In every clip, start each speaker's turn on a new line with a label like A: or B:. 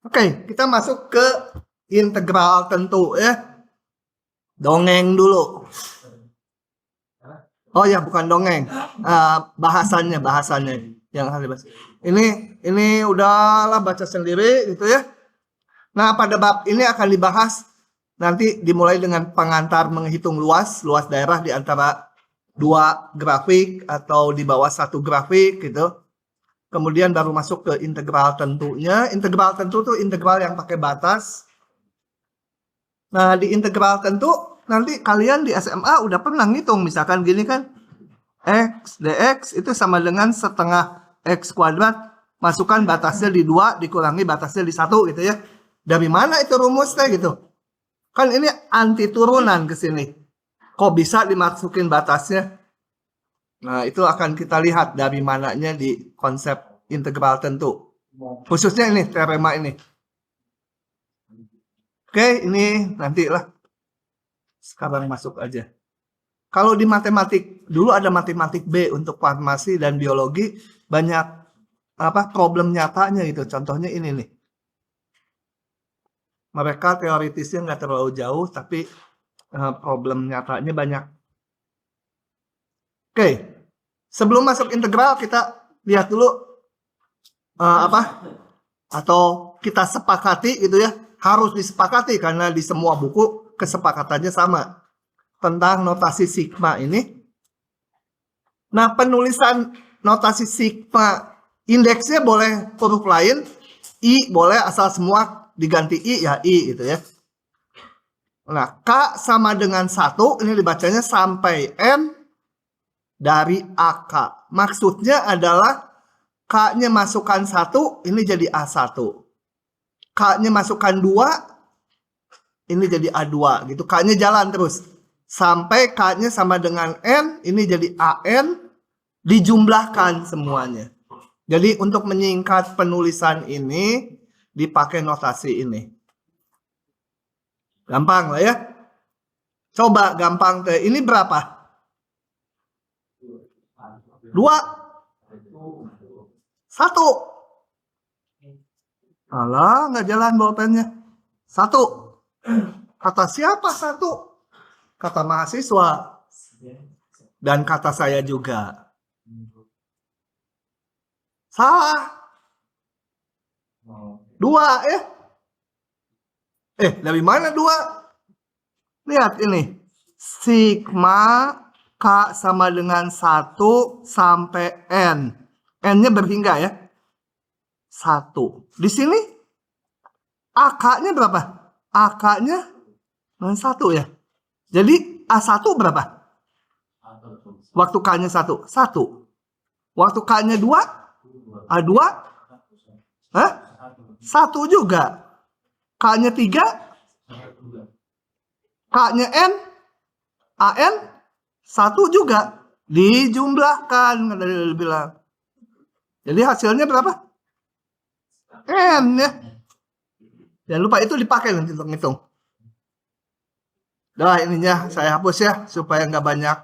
A: Oke, kita masuk ke integral tentu ya. Dongeng dulu. Oh ya, bukan dongeng. Bahasannya yang harus dibahas. Ini udahlah baca sendiri gitu ya. Nah, pada bab ini akan dibahas nanti dimulai dengan pengantar menghitung luas daerah di antara dua grafik atau di bawah satu grafik gitu. Kemudian baru masuk ke integral tentunya. Integral tentu tuh integral yang pakai batas. Nah, di integral tentu nanti kalian di SMA udah pernah ngitung. Misalkan gini kan, X dx itu sama dengan setengah X kuadrat. Masukkan batasnya di 2 dikurangi batasnya di 1 gitu ya. Dari mana itu rumusnya gitu? Kan ini anti turunan ke sini. Kok bisa dimasukin batasnya? Nah, itu akan kita lihat dari mananya di konsep integral tentu. Khususnya ini, teorema ini. Oke, ini nantilah. Sekarang masuk aja. Kalau di matematik, dulu ada matematik B untuk farmasi dan biologi, banyak problem nyatanya gitu. Contohnya ini nih. Mereka teoritisnya nggak terlalu jauh, tapi problem nyatanya banyak. Oke. Sebelum masuk integral kita lihat dulu atau kita sepakati gitu ya, harus disepakati karena di semua buku kesepakatannya sama tentang notasi sigma ini. Nah, penulisan notasi sigma indeksnya boleh huruf lain, I boleh asal semua diganti I ya I gitu ya. Nah, K sama dengan 1 ini dibacanya sampai N dari AK. Maksudnya adalah K-nya masukkan 1, ini jadi A1. K-nya masukkan 2, ini jadi A2 gitu. K-nya jalan terus. Sampai K-nya sama dengan N, ini jadi AN, dijumlahkan semuanya. Jadi untuk menyingkat penulisan ini, dipakai notasi ini. Gampang lah ya. Coba gampang teh. Ini berapa? 2 1. Alah, nggak jalan bolpennya. 1. Kata siapa 1? Kata mahasiswa. Dan kata saya juga. Salah. 2 ya. Dari mana 2? Lihat ini. Sigma K sama dengan 1 sampai N. N-nya berhingga ya. 1. Di sini AK-nya berapa? AK-nya 1 ya. Jadi A1 berapa? Waktu K-nya 1. 1. Waktu K-nya 2? A2? Hah? 1 juga. K-nya 3? K-nya N? AN? 1 juga. Dijumlahkan. Dia bilang. Jadi hasilnya berapa? N ya. Jangan lupa itu dipakai nanti untuk ngitung. Nah, ininya saya hapus ya supaya nggak banyak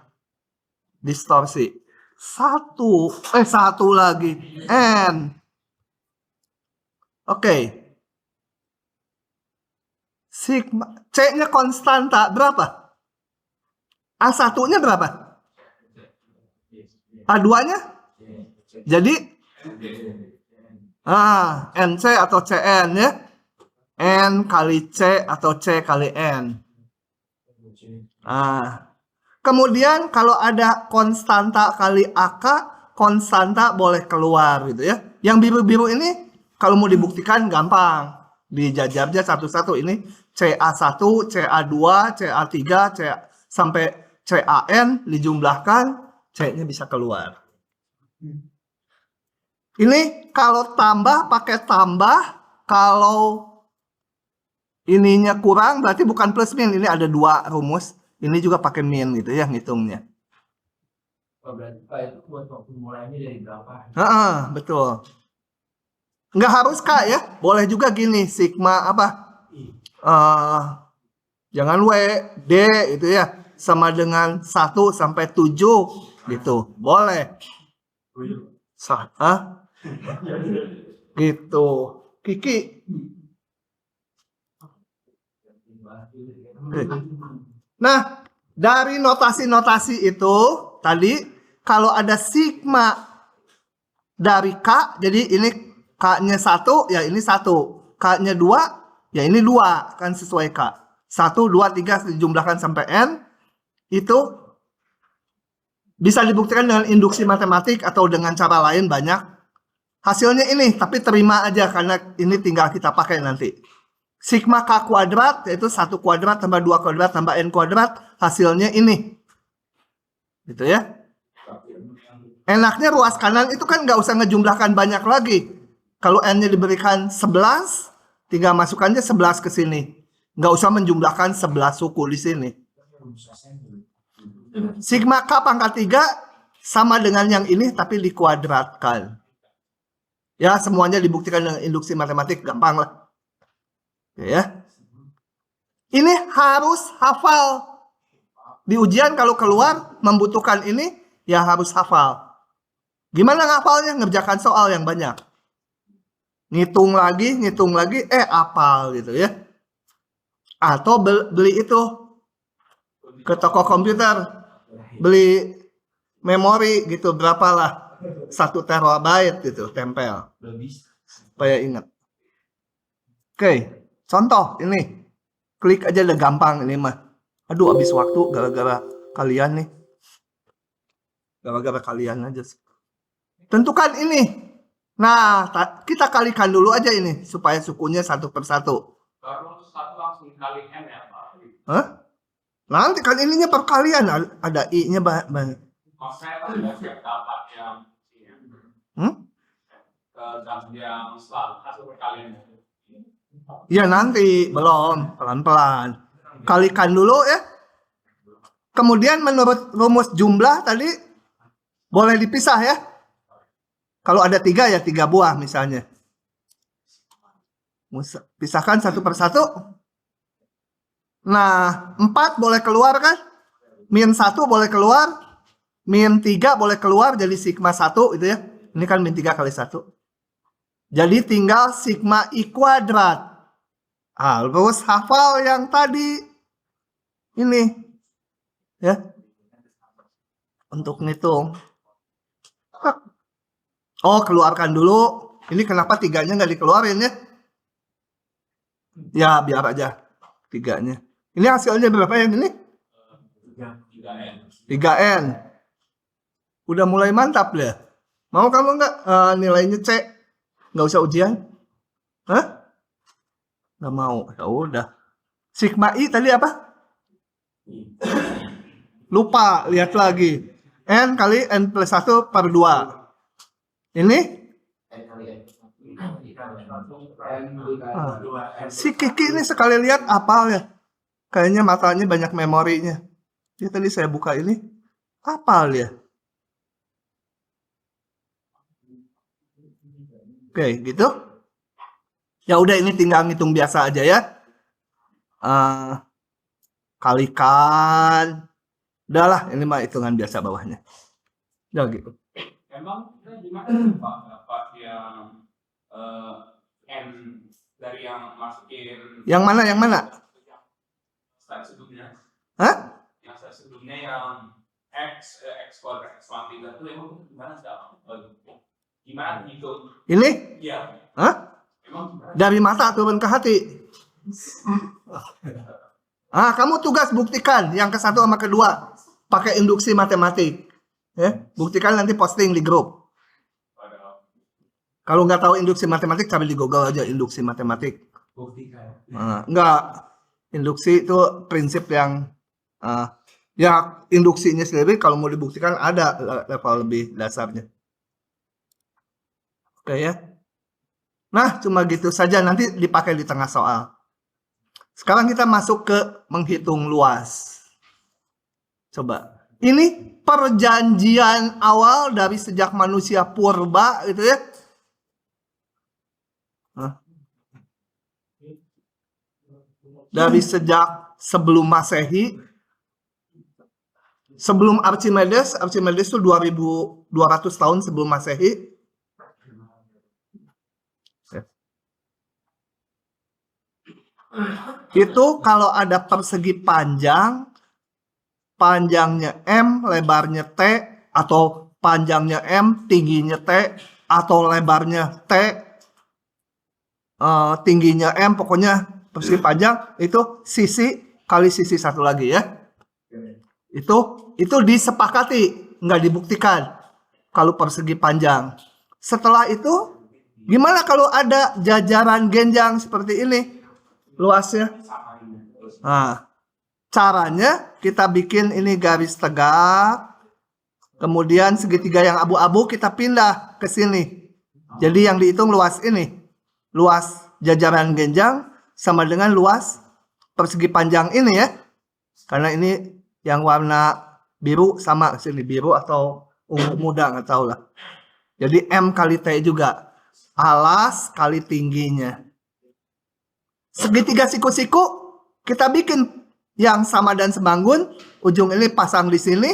A: distorsi. 1 lagi N. Oke. Sigma C-nya konstanta berapa? A1-nya berapa? A2-nya? Jadi NC atau CN ya. N kali C atau C kali N. Kemudian kalau ada konstanta kali AK, konstanta boleh keluar gitu ya. Yang biru-biru ini kalau mau dibuktikan gampang. Dijajarnya satu-satu ini CA1, CA2, CA3, sampai CAN dijumlahkan, C-nya bisa keluar. Ini kalau tambah pakai tambah, kalau ininya kurang berarti bukan plus min, ini ada 2 rumus. Ini juga pakai min gitu ya ngitungnya.
B: Berarti Pak itu buat waktu mulainya dari berapa?
A: Betul. Nggak harus K ya, boleh juga gini sigma jangan W, D itu ya sama dengan 1 sampai 7 gitu, boleh. Gitu. Kiki Nah, dari notasi-notasi itu tadi kalau ada sigma dari K, jadi ini K-nya 1, ya ini 1. K-nya 2, ya ini 2, kan sesuai K. 1, 2, 3 dijumlahkan sampai N, itu bisa dibuktikan dengan induksi matematik atau dengan cara lain banyak. Hasilnya ini, tapi terima aja karena ini tinggal kita pakai nanti. Sigma K kuadrat, yaitu 1 kuadrat tambah 2 kuadrat tambah N kuadrat, hasilnya ini. Gitu ya. Enaknya ruas kanan itu kan nggak usah ngejumlahkan banyak lagi. Kalau N-nya diberikan 11, tinggal masukkannya 11 ke sini. Nggak usah menjumlahkan 11 suku di sini. Sigma K pangkat 3 sama dengan yang ini tapi dikuadratkan. Ya, semuanya dibuktikan dengan induksi matematik, gampang lah. Ya. Ini harus hafal. Di ujian kalau keluar membutuhkan ini, ya harus hafal. Gimana ngafalnya? Ngerjakan soal yang banyak. Ngitung lagi, hafal gitu ya. Atau beli itu ke toko komputer, beli memori gitu, berapalah 1 terabyte gitu, tempel supaya ingat. Oke, contoh ini, klik aja udah gampang ini mah. Aduh, habis waktu gara-gara kalian nih, gara-gara kalian aja. Tentukan ini. Nah, kita kalikan dulu aja ini supaya sukunya 1 per 1.
B: Kalau 1 langsung kali N ya Pak?
A: Hah? Nanti kan ininya perkalian, ada I-nya banyak.
B: Maksudnya kan udah siap dapat yang yang selalu hasil perkalian.
A: Ya nanti, belum, pelan-pelan. Kalikan dulu ya. Kemudian menurut rumus jumlah tadi, boleh dipisah ya. Kalau ada 3 ya 3 buah misalnya. Pisahkan 1 per 1. Nah, 4 boleh keluar kan? Min 1 boleh keluar. Min 3 boleh keluar jadi sigma 1 itu ya. Ini kan min 3 kali 1. Jadi tinggal sigma I kuadrat. Terus hafal yang tadi. Ini. Ya. Untuk ngitung. Oh, keluarkan dulu. Ini kenapa 3-nya nggak dikeluarin ya? Ya, biar aja 3-nya. Ini hasilnya berapa yang ini? 3N. Udah mulai mantap ya. Mau kamu nggak nilainya C? Nggak usah ujian? Hah? Nggak mau. Ya udah. Sigma I tadi apa? Lupa, lihat lagi. N kali N plus 1 per 2. Ini? Si Kiki ini sekali lihat apal ya. Kayaknya matanya banyak memorinya. Dia tadi saya buka ini. Apal ya. Oke, gitu. Ya udah ini tinggal ngitung biasa aja ya. Kalikan. Udahlah, ini mah hitungan biasa bawahnya. Ya gitu.
B: Emang kita gimana Pak dapat yang N dari yang masukin
A: Yang mana?
B: slide sebelumnya?
A: Hah?
B: Yang slide sebelumnya yang X kuadrat X pangkat 3 itu emang gimana sih? Gimana gitu?
A: Ini?
B: Iya.
A: Hah?
B: Emang gimana?
A: Dari mata turun ke hati. Kamu tugas buktikan yang ke-1 sama kedua pakai induksi matematik. Ya, buktikan nanti posting di grup. Kalau nggak tahu induksi matematik, cari di Google aja induksi matematik.
B: Buktikan.
A: Enggak, induksi itu prinsip yang ya induksinya sendiri kalau mau dibuktikan ada level lebih dasarnya. Oke ya. Nah, cuma gitu saja, nanti dipakai di tengah soal. Sekarang kita masuk ke menghitung luas. Coba. Ini perjanjian awal dari sejak manusia purba gitu ya. Dari sejak sebelum Masehi. Sebelum Archimedes itu 2200 tahun sebelum Masehi. Itu kalau ada persegi panjang, panjangnya M, lebarnya T, atau panjangnya M, tingginya T, atau lebarnya T, tingginya M, pokoknya persegi panjang itu sisi kali sisi satu lagi ya. Itu disepakati, nggak dibuktikan kalau persegi panjang. Setelah itu, gimana kalau ada jajaran genjang seperti ini luasnya? Nah, caranya kita bikin ini garis tegak, kemudian segitiga yang abu-abu kita pindah ke sini. Jadi yang dihitung luas ini, luas jajaran genjang sama dengan luas persegi panjang ini ya. Karena ini yang warna biru sama sini, biru atau ungu muda nggak tahu lah. Jadi M kali T juga, alas kali tingginya. Segitiga siku-siku kita bikin yang sama dan sebanggun, ujung ini pasang di sini.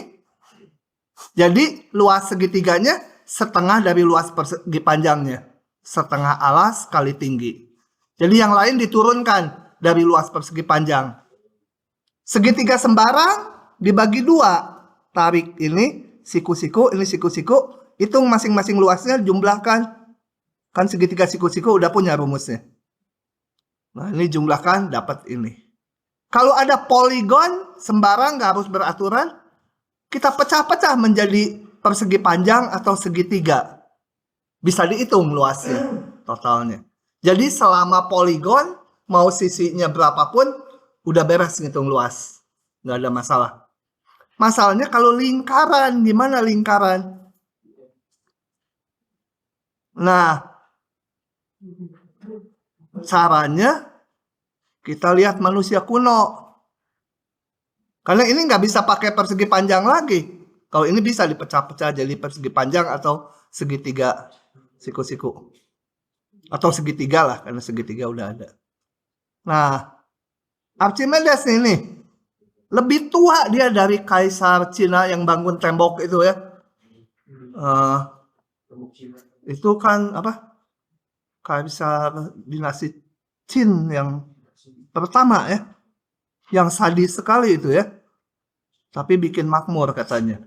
A: Jadi luas segitiganya setengah dari luas persegi panjangnya. Setengah alas kali tinggi. Jadi yang lain diturunkan dari luas persegi panjang. Segitiga sembarang dibagi dua. Tarik ini siku-siku, ini siku-siku. Hitung masing-masing luasnya, jumlahkan. Kan segitiga siku-siku udah punya rumusnya. Nah ini jumlahkan, dapat ini. Kalau ada poligon sembarang, nggak harus beraturan, kita pecah-pecah menjadi persegi panjang atau segitiga. Bisa dihitung luasnya, totalnya. Jadi selama poligon, mau sisinya berapapun, udah beres ngitung luas. Nggak ada masalah. Masalahnya kalau lingkaran, gimana lingkaran? Nah, caranya kita lihat manusia kuno. Karena ini nggak bisa pakai persegi panjang lagi. Kalau ini bisa dipecah-pecah jadi persegi panjang atau segitiga siku-siku. Atau segitiga lah, karena segitiga udah ada. Nah, Archimedes ini lebih tua dia dari kaisar Cina yang bangun tembok itu ya. Itu kan apa? Kaisar dinasti Qin yang pertama ya. Yang sadis sekali itu ya. Tapi bikin makmur katanya.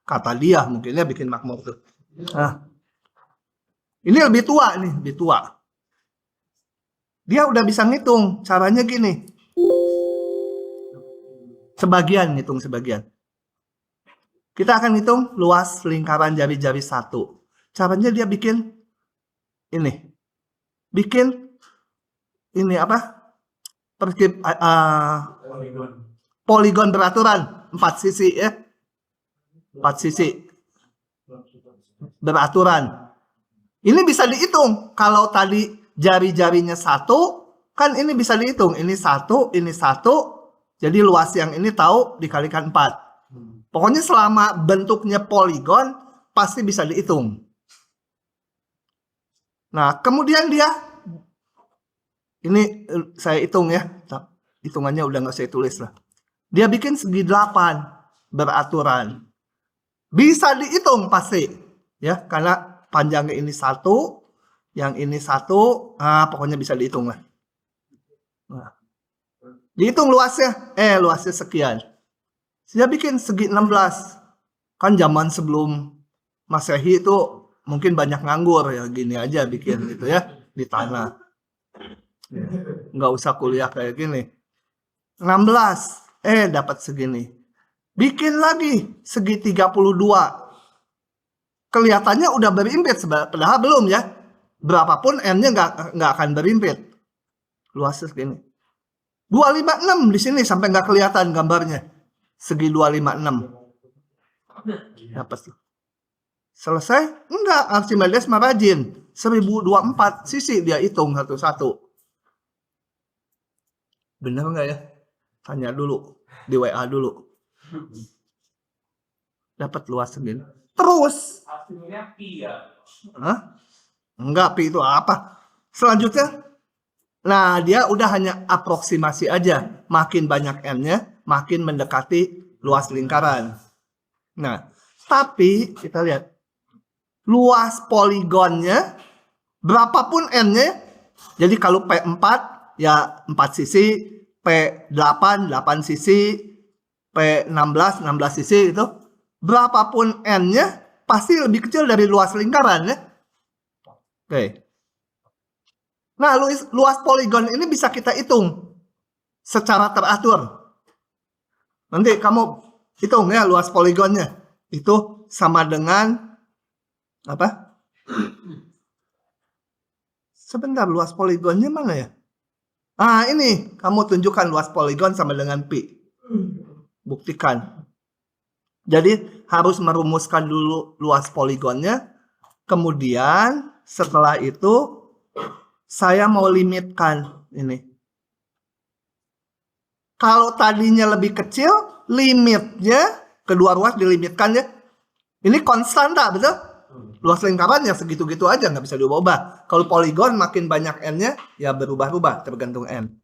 A: Kata dia mungkinnya bikin makmur tuh. Nah, ini lebih tua nih, lebih tua. Dia udah bisa ngitung. Caranya gini. Sebagian ngitung sebagian. Kita akan hitung luas lingkaran jari-jari satu. Caranya dia bikin ini. Bikin ini apa? Poligon beraturan 4 sisi ya. 4 sisi beraturan. Ini bisa dihitung. Kalau tadi jari-jarinya 1, kan ini bisa dihitung. Ini 1, ini 1. Jadi luas yang ini tahu dikalikan 4. Pokoknya selama bentuknya poligon pasti bisa dihitung. Nah, kemudian dia ini saya hitung ya. Hitungannya udah nggak saya tulis lah. Dia bikin segi 8 beraturan. Bisa dihitung pasti ya, karena panjangnya ini 1, yang ini 1, pokoknya bisa dihitung lah. Nah, dihitung luasnya, luasnya sekian. Dia bikin segi 16. Kan zaman sebelum Masehi itu mungkin banyak nganggur ya, gini aja bikin gitu ya di tanah. Nggak usah kuliah kayak gini. 16, dapat segini. Bikin lagi segi 32. Kelihatannya udah berimpit, padahal belum ya. Berapapun N-nya nggak akan berimpit. Luasnya segini. 256 di sini sampai nggak kelihatan gambarnya. Segi 256. Dapat. Selesai? Enggak, Archimedes mah rajin. 1024 sisi dia hitung satu-satu. Bener nggak ya? Tanya dulu di WA dulu. Dapat luas segini. Terus
B: hasilnya pi ya.
A: Hah? Enggak, pi itu apa? Selanjutnya, nah dia udah hanya aproksimasi aja. Makin banyak N-nya, makin mendekati luas lingkaran. Nah, tapi kita lihat luas poligonnya, berapapun N-nya. Jadi kalau P4 ya 4 sisi, P8, 8 sisi, P16, 16 sisi itu, berapapun N-nya pasti lebih kecil dari luas lingkaran ya. Oke. Nah, luas poligon ini bisa kita hitung secara teratur. Nanti kamu hitung ya luas poligonnya. Itu sama dengan apa? Sebentar, luas poligonnya mana ya? Ah, ini kamu tunjukkan luas poligon sama dengan pi. Buktikan. Jadi harus merumuskan dulu luas poligonnya. Kemudian setelah itu saya mau limitkan ini. Kalau tadinya lebih kecil, limitnya kedua ruas dilimitkan ya. Ini konstanta, betul? Luas lingkaran ya segitu-gitu aja, nggak bisa diubah. Kalau poligon makin banyak N-nya, ya berubah-ubah tergantung N.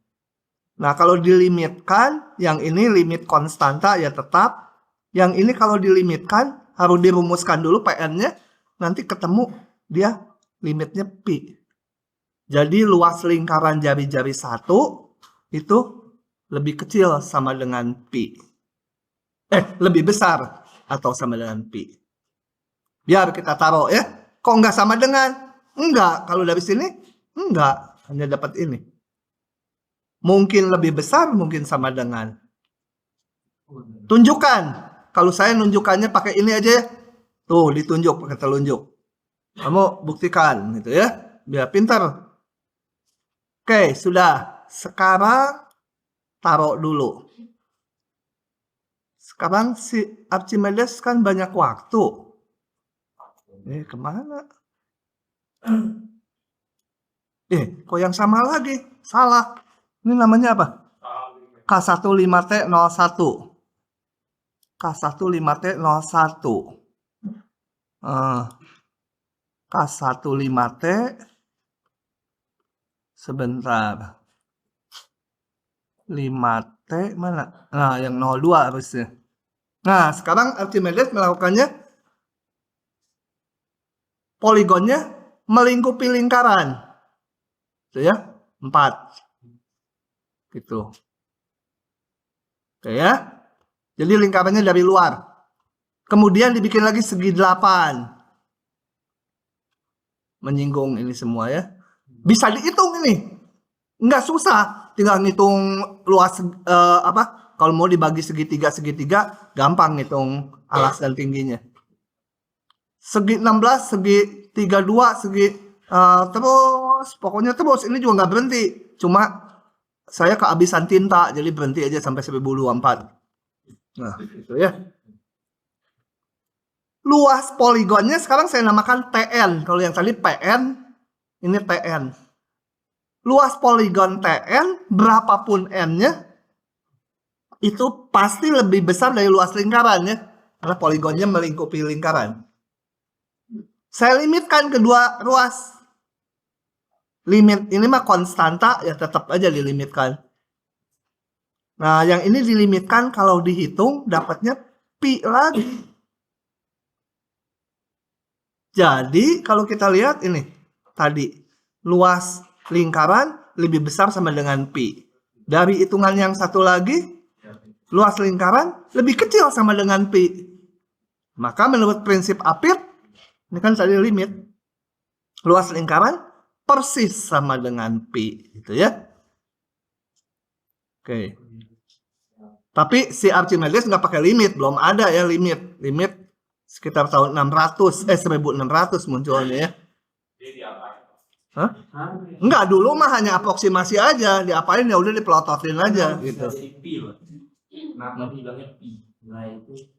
A: Nah, kalau dilimitkan, yang ini limit konstanta ya tetap. Yang ini kalau dilimitkan, harus dirumuskan dulu PN-nya. Nanti ketemu dia limitnya pi. Jadi luas lingkaran jari-jari 1 itu lebih kecil sama dengan pi. Lebih besar atau sama dengan pi. Biar kita taruh ya. Kok nggak sama dengan? Enggak. Kalau dari sini, enggak. Hanya dapat ini. Mungkin lebih besar, mungkin sama dengan. Tunjukkan. Kalau saya nunjukannya pakai ini aja ya. Tuh, ditunjuk pakai telunjuk. Kamu buktikan gitu ya. Biar pintar. Oke, sudah. Sekarang taruh dulu. Sekarang si Archimedes kan banyak waktu. Kemana? Kok yang sama lagi? Salah. Ini namanya apa? K15T01. K15T01. K15T. Sebentar. 5T mana? Nah, yang 02 harusnya. Nah, sekarang Archimedes melakukannya. Poligonnya melingkupi lingkaran. Itu ya, 4. Gitu. Oke ya. Jadi lingkarannya dari luar. Kemudian dibikin lagi segi 8. Menyinggung ini semua ya. Bisa dihitung ini. Nggak susah. Tinggal ngitung luas kalau mau dibagi segitiga, gampang ngitung alas dan tingginya. Segi 16, segi 32, segi terus pokoknya terus ini juga nggak berhenti. Cuma saya kehabisan tinta jadi berhenti aja sampai 1024. Nah, gitu ya. Luas poligonnya sekarang saya namakan TN. Kalau yang tadi PN, ini TN. Luas poligon TN berapapun N-nya itu pasti lebih besar dari luas lingkaran ya. Karena poligonnya melingkupi lingkaran. Saya limitkan kedua ruas. Limit ini mah konstanta ya tetap aja dilimitkan. Nah, yang ini dilimitkan kalau dihitung dapatnya pi lagi. Jadi, kalau kita lihat ini tadi luas lingkaran lebih besar sama dengan pi. Dari hitungan yang satu lagi, luas lingkaran lebih kecil sama dengan pi. Maka menurut prinsip Apert, ini kan tadi limit. Luas lingkaran persis sama dengan pi, gitu ya. Oke. Tapi si Archimedes nggak pakai limit, belum ada ya limit. Limit sekitar tahun 1600 munculnya ya. Hah? Enggak, dulu mah hanya aproksimasi aja, diapain ya udah dipelototin aja gitu.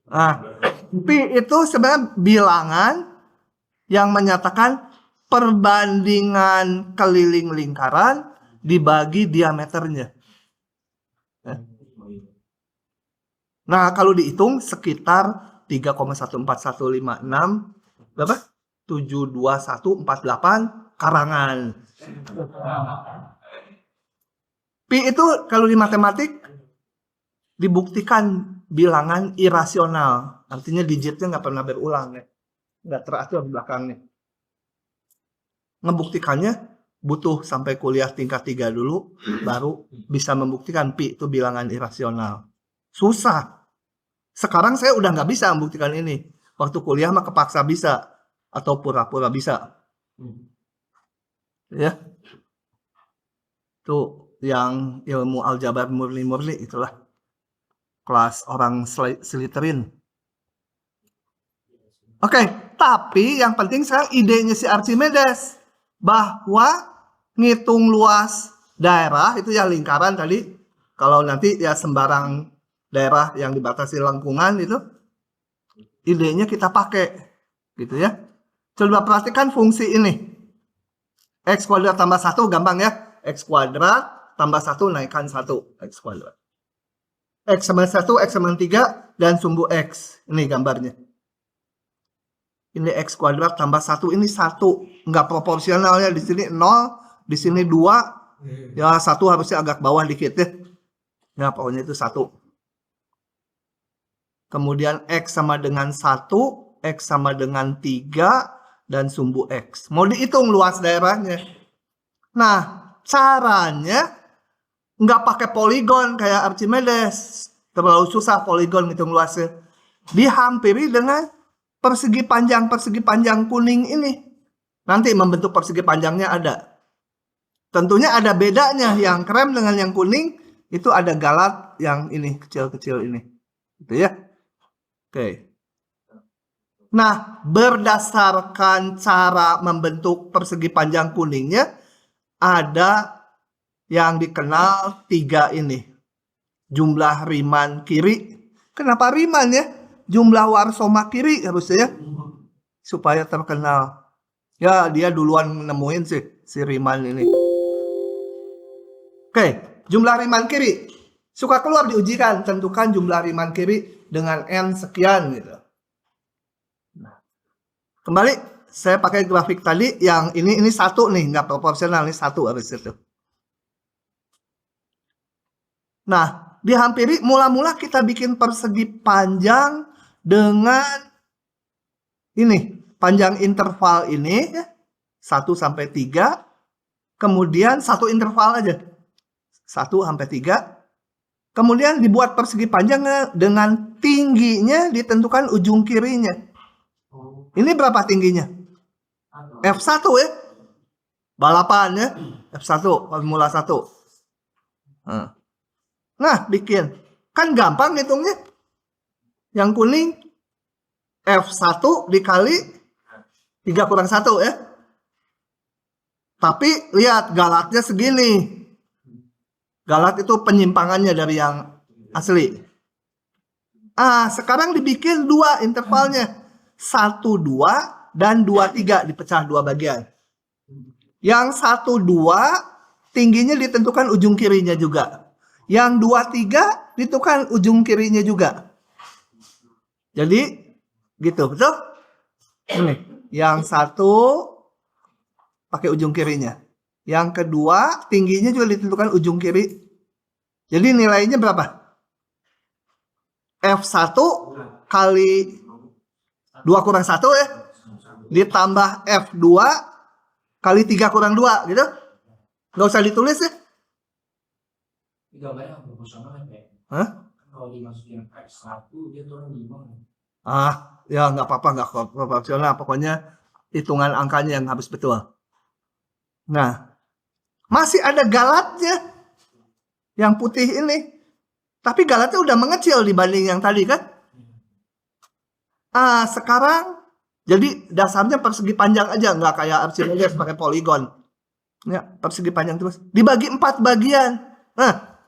A: Nah, pi itu sebenarnya bilangan yang menyatakan perbandingan keliling lingkaran dibagi diameternya. Nah, kalau dihitung sekitar 3,14156 berapa? 72148 karangan. Pi itu kalau di matematik dibuktikan bilangan irasional. Artinya digitnya nggak pernah berulang ya. Nggak teratur belakangnya. Ngebuktikannya butuh sampai kuliah tingkat 3 dulu, baru bisa membuktikan pi itu bilangan irasional. Susah. Sekarang saya udah nggak bisa membuktikan ini. Waktu kuliah mah kepaksa bisa, atau pura-pura bisa. Ya. Itu yang ilmu aljabar murni-murni itulah. Kelas orang Slytherin. Oke, tapi yang penting sekarang idenya si Archimedes bahwa ngitung luas daerah itu ya lingkaran tadi. Kalau nanti ya sembarang daerah yang dibatasi lengkungan itu idenya kita pakai gitu ya. Coba perhatikan fungsi ini. X kuadrat tambah 1 gampang ya. X kuadrat tambah 1 naikkan 1 X kuadrat. X sama 1, X sama 3 dan sumbu X. Ini gambarnya. Ini X kuadrat tambah 1, ini 1. Enggak proporsionalnya, di sini 0, di sini 2. Ya 1 harusnya agak bawah dikit ya. Nah pokoknya itu 1. Kemudian X sama dengan 1, X sama dengan 3, dan sumbu X. Mau dihitung luas daerahnya. Nah caranya nggak pakai poligon kayak Archimedes. Terlalu susah poligon hitung luasnya. Dihampiri dengan persegi panjang kuning ini. Nanti membentuk persegi panjangnya ada. Tentunya ada bedanya. Yang krem dengan yang kuning itu ada galat yang ini kecil-kecil ini. Gitu ya. Oke. Nah, berdasarkan cara membentuk persegi panjang kuningnya ada yang dikenal 3 ini. Jumlah Riemann kiri. Kenapa Riemann ya? Jumlah Warsoma kiri harusnya ya. Supaya terkenal. Ya dia duluan nemuin si Riemann ini. Oke, jumlah Riemann kiri. Suka keluar diujikan. Tentukan jumlah Riemann kiri dengan N sekian gitu. Kembali, saya pakai grafik tadi yang ini 1 nih, nggak proporsional, ini 1 habis itu. Nah, dihampiri mula-mula kita bikin persegi panjang dengan ini, panjang interval ini ya, 1 sampai 3. Kemudian 1 interval aja. 1 sampai 3. Kemudian dibuat persegi panjang dengan tingginya ditentukan ujung kirinya. Ini berapa tingginya? F1 ya. Balapan ya. F1, formula 1. Nah, bikin. Kan gampang hitungnya. Yang kuning F1 dikali 3 kurang 1 ya. Tapi lihat galatnya segini. Galat itu penyimpangannya dari yang asli. Sekarang dibikin 2 intervalnya. 1, 2 dan 2, 3 dipecah 2 bagian. Yang 1, 2 tingginya ditentukan ujung kirinya juga. Yang 2, 3 ditentukan ujung kirinya juga. Jadi gitu, betul? Ini, yang 1 pakai ujung kirinya. Yang kedua tingginya juga ditentukan ujung kiri. Jadi nilainya berapa? F1 kali 2 kurang 1 ya. Ditambah F2 kali 3 kurang 2 gitu. Nggak usah ditulis ya.
C: Gambarnya proporsional ya.
A: Hah?
C: Kalau dimasukin F1 dia turun 5.
A: Ya nggak apa-apa, nggak proporsional. Pokoknya hitungan angkanya yang harus betul. Nah, masih ada galatnya. Yang putih ini. Tapi galatnya udah mengecil dibanding yang tadi kan. Sekarang jadi dasarnya persegi panjang aja, nggak kayak Archimedes pakai poligon. Ya, persegi panjang terus dibagi 4 bagian. Nah,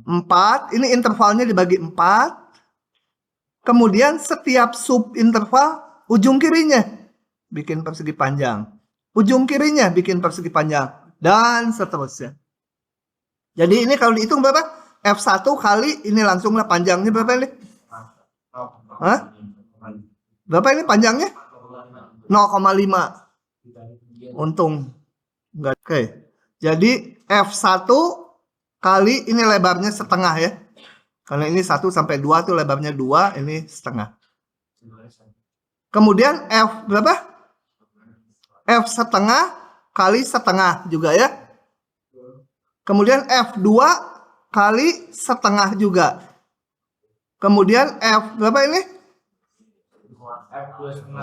A: 4 ini intervalnya dibagi 4. Kemudian setiap sub interval ujung kirinya bikin persegi panjang. Ujung kirinya bikin persegi panjang dan seterusnya. Jadi ini kalau dihitung berapa? F1 kali ini langsunglah panjangnya berapa ini? Hah? Berapa ini panjangnya? 0,5. Untung. Enggak. Oke. Jadi F1 kali ini lebarnya setengah ya. Karena ini 1 sampai 2 tuh lebarnya 2, ini setengah. Kemudian F berapa? F setengah kali setengah juga ya. Kemudian F2 kali setengah juga. Kemudian F berapa ini?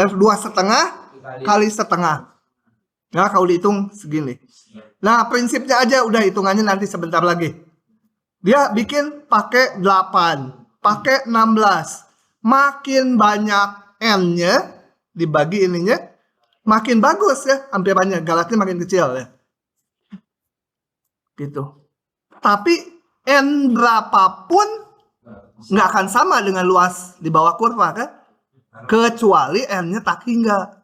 A: F2 setengah kali setengah. Nah, kalau dihitung segini. Nah, prinsipnya aja udah hitungannya nanti sebentar lagi. Dia bikin pakai 8, pakai 16. Makin banyak N-nya dibagi ininya, makin bagus ya. Ampirannya, galatnya makin kecil ya. Gitu. Tapi N berapapun nggak akan sama dengan luas di bawah kurva kan? Kecuali N-nya tak hingga.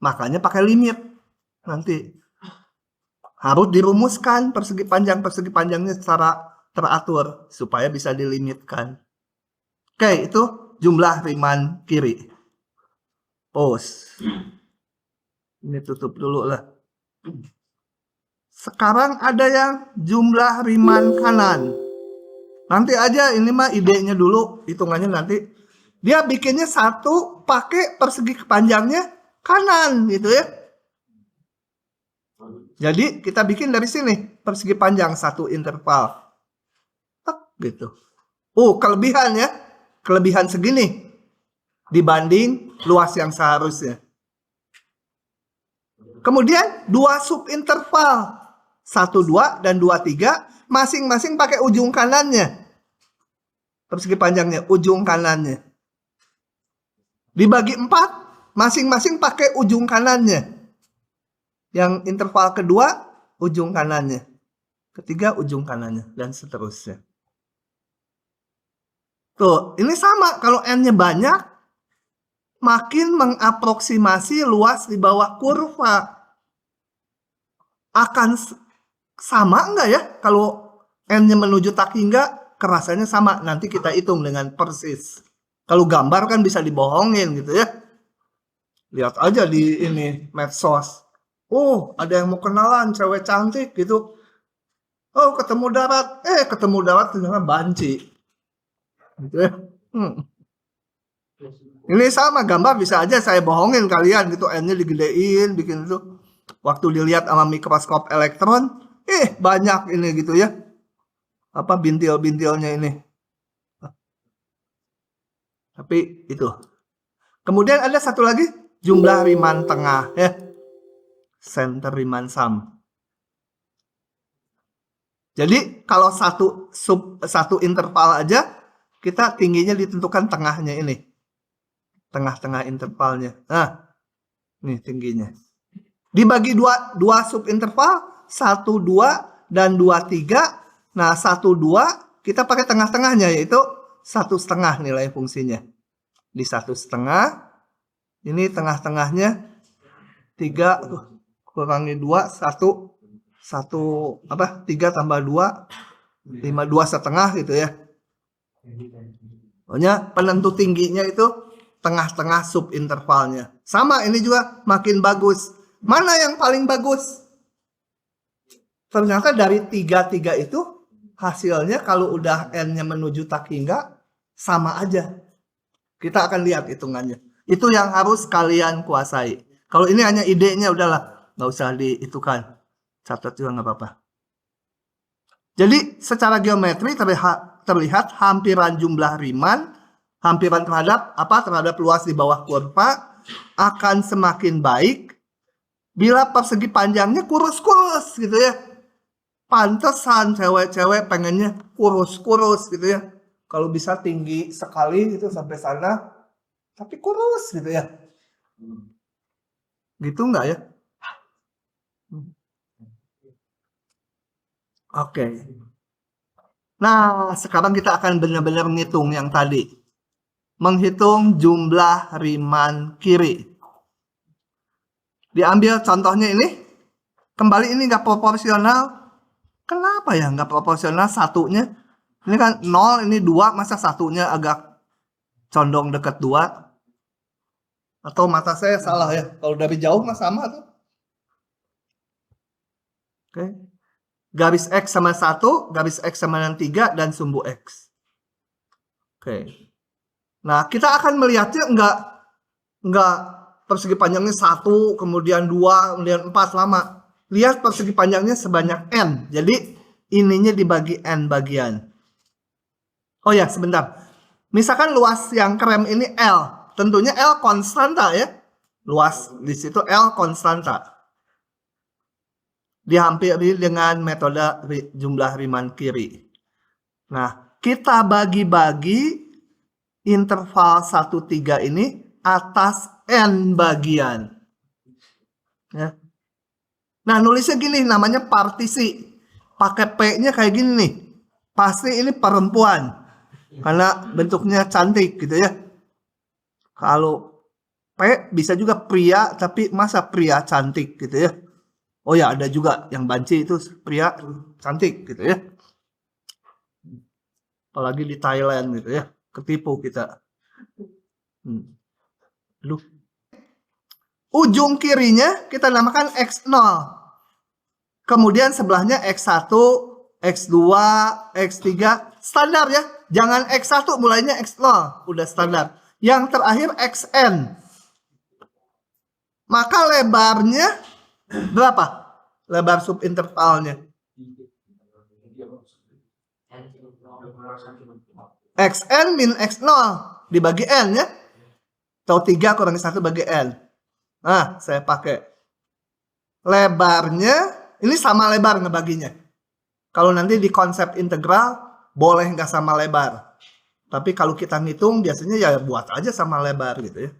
A: Makanya pakai limit. Nanti harus dirumuskan persegi panjangnya secara teratur supaya bisa dilimitkan. Oke, itu jumlah Riemann kiri. Pause. Ini tutup dulu lah. Sekarang ada yang jumlah Riemann kanan. Nanti aja ini mah idenya dulu, hitungannya nanti. Dia bikinnya satu pakai persegi panjangnya kanan gitu ya. Jadi kita bikin dari sini persegi panjang satu interval. Tek, gitu. Kelebihan ya. Kelebihan segini dibanding luas yang seharusnya. Kemudian dua subinterval 1, 2 dan 2, 3 masing-masing pakai ujung kanannya. Persegi panjangnya ujung kanannya. Dibagi 4 masing-masing pakai ujung kanannya. Yang interval kedua ujung kanannya, ketiga ujung kanannya, dan seterusnya. Tuh, ini sama. Kalau N-nya banyak, makin mengaproksimasi luas di bawah kurva. Akan sama enggak ya? Kalau N-nya menuju tak hingga, kerasannya sama. Nanti kita hitung dengan persis. Kalau gambar kan bisa dibohongin gitu ya. Lihat aja di ini medsos. Ada yang mau kenalan cewek cantik gitu. Ketemu darat. Ketemu darat ternyata banci. Gitu ya. Ini sama gambar bisa aja saya bohongin kalian gitu. N-nya digedein, bikin itu. Waktu dilihat sama mikroskop elektron, banyak ini gitu ya. Apa bintil-bintilnya ini. Tapi itu. Kemudian ada satu lagi, jumlah Riemann tengah ya. Center Riemann sum. Jadi kalau satu interval aja kita tingginya ditentukan tengahnya ini. Tengah-tengah intervalnya. Nah, ini tingginya. Dibagi dua subinterval, 1, 2 dan 2, 3. Nah, 1, 2 kita pakai tengah-tengahnya yaitu 1,5 nilai fungsinya. Di 1,5 ini tengah-tengahnya 3 kurangi 2, 3 tambah 2, 5, 2,5 gitu ya. Pokoknya penentu tingginya itu tengah-tengah subintervalnya. Sama ini juga makin bagus. Mana yang paling bagus? Ternyata dari 3 itu hasilnya kalau udah N-nya menuju tak hingga sama aja. Kita akan lihat hitungannya. Itu yang harus kalian kuasai. Kalau ini hanya idenya udahlah. Nggak usah dihitungkan. Catat juga nggak apa-apa. Jadi secara geometri terlihat hampiran jumlah Riemann, hampiran terhadap luas di bawah kurva akan semakin baik bila persegi panjangnya kurus-kurus gitu ya. Pantesan cewek-cewek pengennya kurus-kurus gitu ya. Kalau bisa tinggi sekali gitu sampai sana, tapi kurus gitu ya. Gitu nggak ya? Oke. Nah, sekarang kita akan benar-benar ngitung yang tadi. Menghitung jumlah Riemann kiri. Diambil contohnya ini. Kembali ini nggak proporsional. Kenapa ya nggak proporsional satunya? Ini kan 0, ini 2. Masa satunya agak condong dekat 2? Atau mata saya salah ya? Kalau dari jauh mah sama tuh. Oke. Garis X sama 1, garis X sama dengan 3, dan sumbu X. Oke. Nah, kita akan melihatnya enggak persegi panjangnya 1, kemudian 2, kemudian 4 lama. lihat persegi panjangnya sebanyak N. Jadi ininya dibagi N bagian. Oh ya, sebentar. Misalkan luas yang krem ini L. Tentunya L konstanta ya. Luas di situ L konstanta. Dihampiri dengan metode jumlah Riemann kiri. Nah, kita bagi-bagi interval 1,3 ini atas N bagian. Ya. Nah, nulisnya gini, namanya partisi. Pakai P-nya kayak gini nih. Pasti ini perempuan. Karena bentuknya cantik gitu ya. Kalau P bisa juga pria, tapi masa pria cantik gitu ya. Oh ya, ada juga yang banci itu pria cantik gitu ya. Apalagi di Thailand gitu ya. Ketipu kita. Aduh. Ujung kirinya kita namakan X0. Kemudian sebelahnya X1, X2, X3. Standar ya. Jangan X1 mulainya X0. Udah standar. Yang terakhir XN. Maka lebarnya berapa? Lebar subintervalnya. XN min X0 dibagi N ya. Atau 3 kurangi 1 bagi N. Nah, saya pakai. Lebarnya, ini sama lebar ngebaginya. Kalau nanti di konsep integral, boleh nggak sama lebar. Tapi kalau kita ngitung, biasanya ya buat aja sama lebar gitu ya.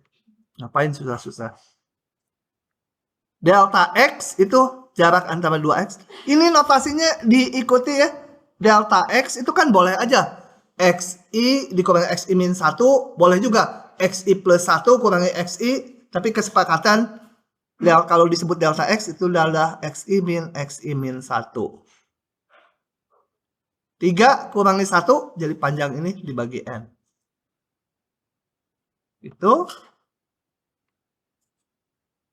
A: Ngapain susah-susah. Delta X itu jarak antara 2X. Ini notasinya diikuti ya. Delta X itu kan boleh aja. XI dikurangi XI min 1, boleh juga. XI plus 1 kurangi XI. Tapi kesepakatan, kalau disebut delta X itu adalah XI min 1. 3 kurangi 1, jadi panjang ini dibagi N. Itu.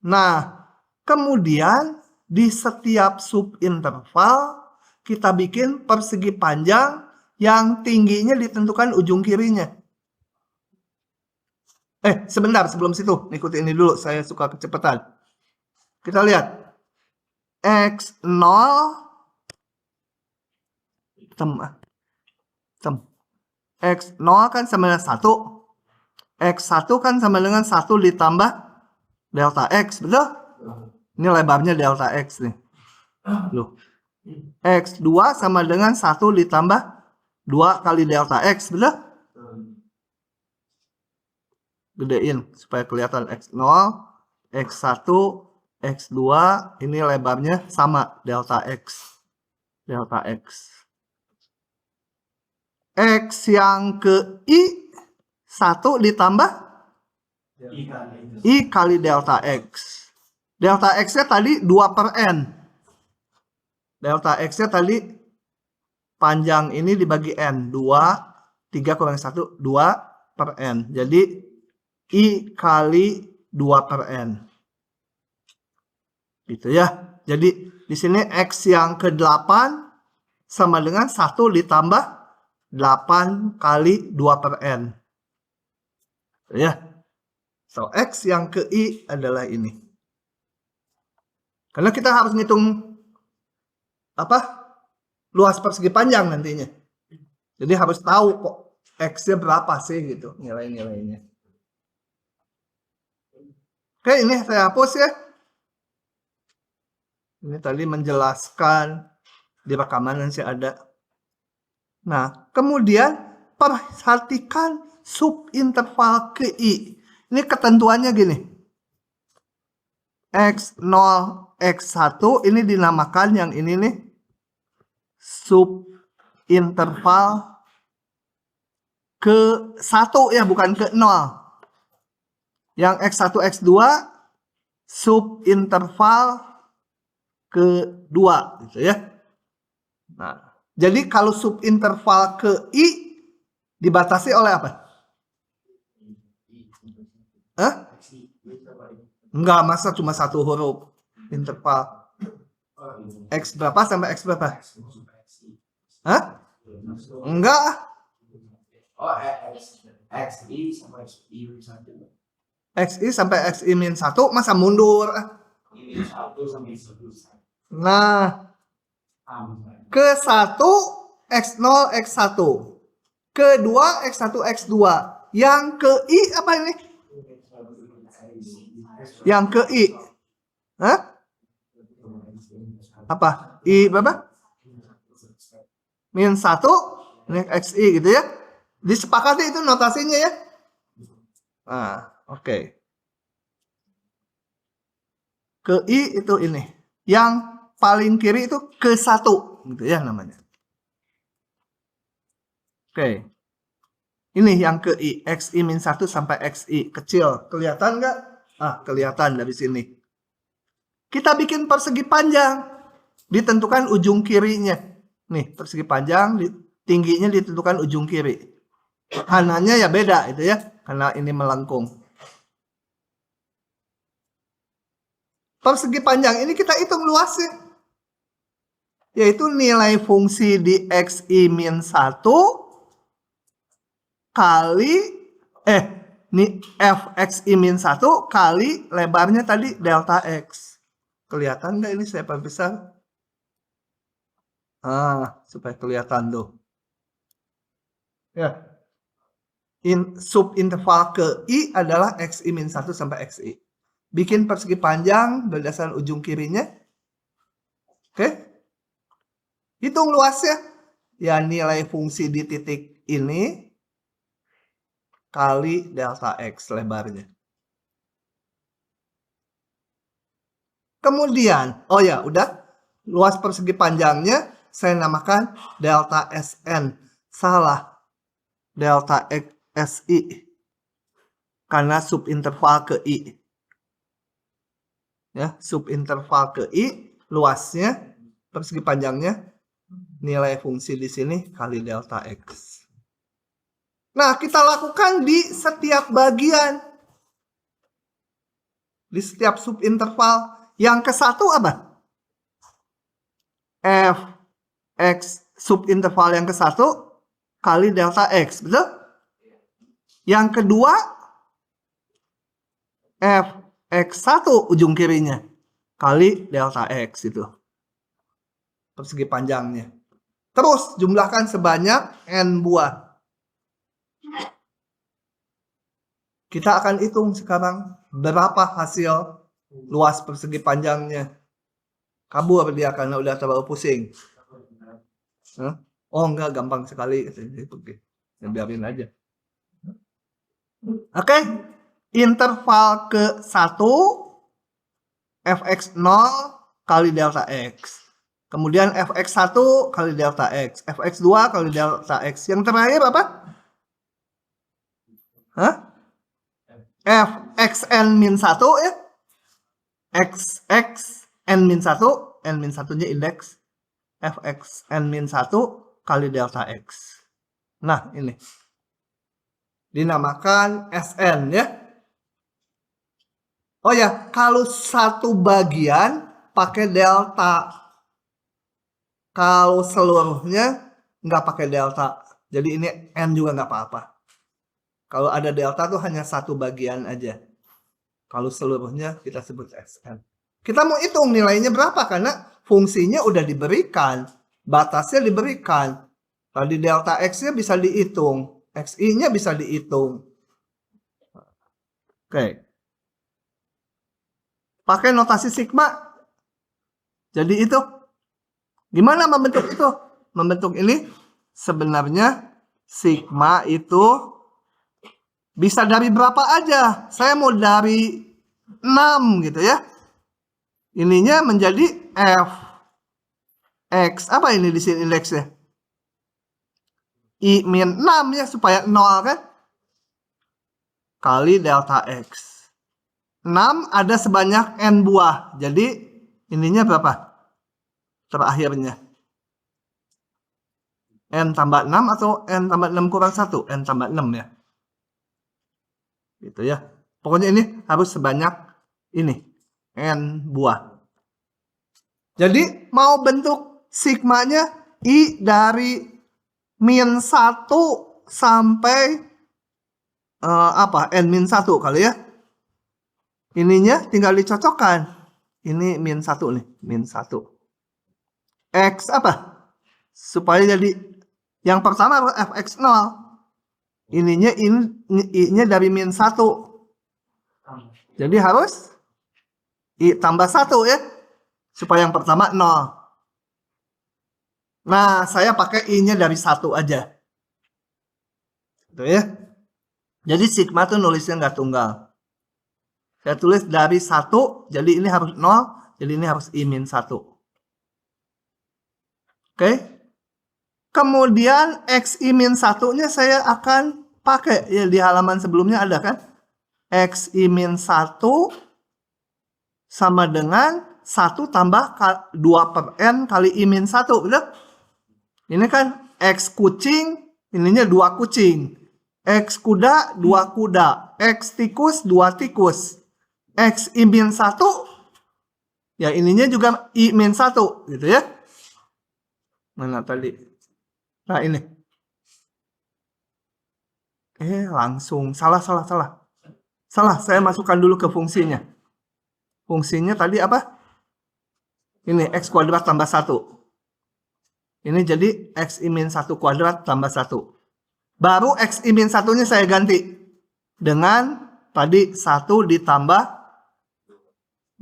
A: Nah, kemudian di setiap subinterval kita bikin persegi panjang yang tingginya ditentukan ujung kirinya. Sebentar sebelum situ, ikuti ini dulu, saya suka kecepatan. Kita lihat. X0 X0 kan sama dengan 1. X1 kan sama dengan 1 ditambah delta X, betul? Ini lebarnya delta X nih. Loh. X2 sama dengan 1 ditambah 2 kali delta X, betul? Gedein supaya kelihatan X0, X1, X2, ini lebarnya sama delta X. Delta X. X yang ke I 1 ditambah I kali delta X. Delta X-nya tadi 2 per N. Delta X-nya tadi panjang ini dibagi N. 2, 3 kurangi 1, 2 per N. Jadi I kali 2 per N. Gitu ya. Jadi di sini X yang ke-8 sama dengan 1 ditambah 8 kali 2 per N. Ya. So, X yang ke I adalah ini. Karena kita harus ngitung luas persegi panjang nantinya. Jadi harus tahu kok X-nya berapa sih gitu nilai-nilainya. Oke, ini saya hapus ya. Ini tadi menjelaskan di rekaman yang saya ada. Nah, kemudian perhatikan subinterval ke I. Ini ketentuannya gini. X0, X1 ini dinamakan yang ini nih subinterval ke 1 ya, bukan ke 0. Yang X1, X2 subinterval ke 2 gitu ya. Nah, jadi kalau subinterval ke I dibatasi oleh apa? Enggak, masa cuma satu huruf interval. X berapa sampai X berapa? Enggak.
C: XI sampai XI 1.
A: XI sampai XI min 1 masa mundur?
C: Ini 1 sampai 1.
A: Nah, ke-1 X0 X1. Ke-2 X1 X2. Yang ke-I apa ini? Yang ke-I. Hah? Apa? I berapa? Min 1 ini XI gitu ya. Disepakati itu notasinya ya. Nah, oke. Ke-I itu ini. Yang paling kiri itu ke-1 gitu ya namanya. Oke. Ini yang ke-I, XI min 1 sampai XI kecil. Kelihatan nggak? Ah, kelihatan dari sini. Kita bikin persegi panjang. Ditentukan ujung kirinya. Nih, persegi panjang, tingginya ditentukan ujung kiri. Kanannya ya beda itu ya, karena ini melengkung. Persegi panjang ini kita hitung luasnya. Yaitu nilai fungsi di XI min 1 kali ini fxi min 1 kali lebarnya tadi delta x. Kelihatan nggak ini saya perbesar? Supaya kelihatan tuh. Ya. Subinterval ke I adalah xi min 1 sampai xi. Bikin persegi panjang berdasarkan ujung kirinya. Oke. Hitung luasnya. Ya nilai fungsi di titik ini kali delta X lebarnya. Kemudian, oh ya udah, luas persegi panjangnya saya namakan delta SN. Salah, delta SI. Karena subinterval ke I. Ya, subinterval ke I, luasnya, persegi panjangnya, nilai fungsi di sini kali delta X. Nah, kita lakukan di setiap bagian. Di setiap subinterval. Yang ke-1 apa? F X subinterval yang ke-1 kali delta X. Betul? Yang kedua, F X1 ujung kirinya kali delta X itu. Persegi panjangnya. Terus jumlahkan sebanyak N buah. Kita akan hitung sekarang berapa hasil luas persegi panjangnya. Kabur dia karena udah terlalu pusing. Oh enggak, gampang sekali. Ya, biarin aja. Oke. Interval ke-1 fx0 kali delta x. Kemudian fx1 kali delta x. fx2 kali delta x. Yang terakhir apa? Fxn min 1 ya. Xn min 1. N min 1-nya indeks. Fxn min 1 kali delta x. Nah ini. Dinamakan Sn ya. Oh ya, kalau satu bagian pakai delta. Kalau seluruhnya nggak pakai delta. Jadi ini N juga nggak apa-apa. Kalau ada delta tuh hanya satu bagian aja. Kalau seluruhnya kita sebut Sn. Kita mau hitung nilainya berapa karena fungsinya udah diberikan. Batasnya diberikan. Tadi delta X-nya bisa dihitung. XI-nya bisa dihitung. Oke. Pakai notasi sigma. Jadi itu. Gimana membentuk itu? Membentuk ini sebenarnya sigma itu bisa dari berapa aja. Saya mau dari 6 gitu ya. Ininya menjadi F X. Apa ini di sini indeksnya? I min 6 ya supaya 0 kan. Kali delta X. 6 ada sebanyak N buah. Jadi ininya berapa? Terakhirnya. N tambah 6 atau N tambah 6 kurang 1? N tambah 6 ya. Gitu ya. Pokoknya ini harus sebanyak ini. N buah. Jadi mau bentuk sigmanya I dari min 1 sampai N min 1 kali ya. Ininya tinggal dicocokkan. Ini min 1 nih. Min 1. X apa? Supaya jadi yang pertama fx0. Ininya I-nya dari min 1. Jadi harus I tambah 1 ya. Supaya yang pertama 0. Nah, saya pakai I-nya dari 1 aja. Gitu ya. Jadi sigma tuh nulisnya nggak tunggal. Saya tulis dari 1, jadi ini harus 0, jadi ini harus I min 1. Oke. Kemudian X I min 1-nya saya akan pakai. Ya, di halaman sebelumnya ada kan? X I min 1 sama dengan 1 tambah 2 per N kali I min 1. Betul? Ini kan X kucing, ininya 2 kucing. X kuda, 2 kuda. X tikus, 2 tikus. X I min 1, ya ininya juga I min 1, gitu ya. Mana tadi? Nah ini. Langsung. Salah, saya masukkan dulu ke fungsinya. Fungsinya tadi apa? Ini X kuadrat tambah 1. Ini jadi X I min 1 kuadrat tambah 1. Baru X I min 1-nya saya ganti. Dengan tadi 1 ditambah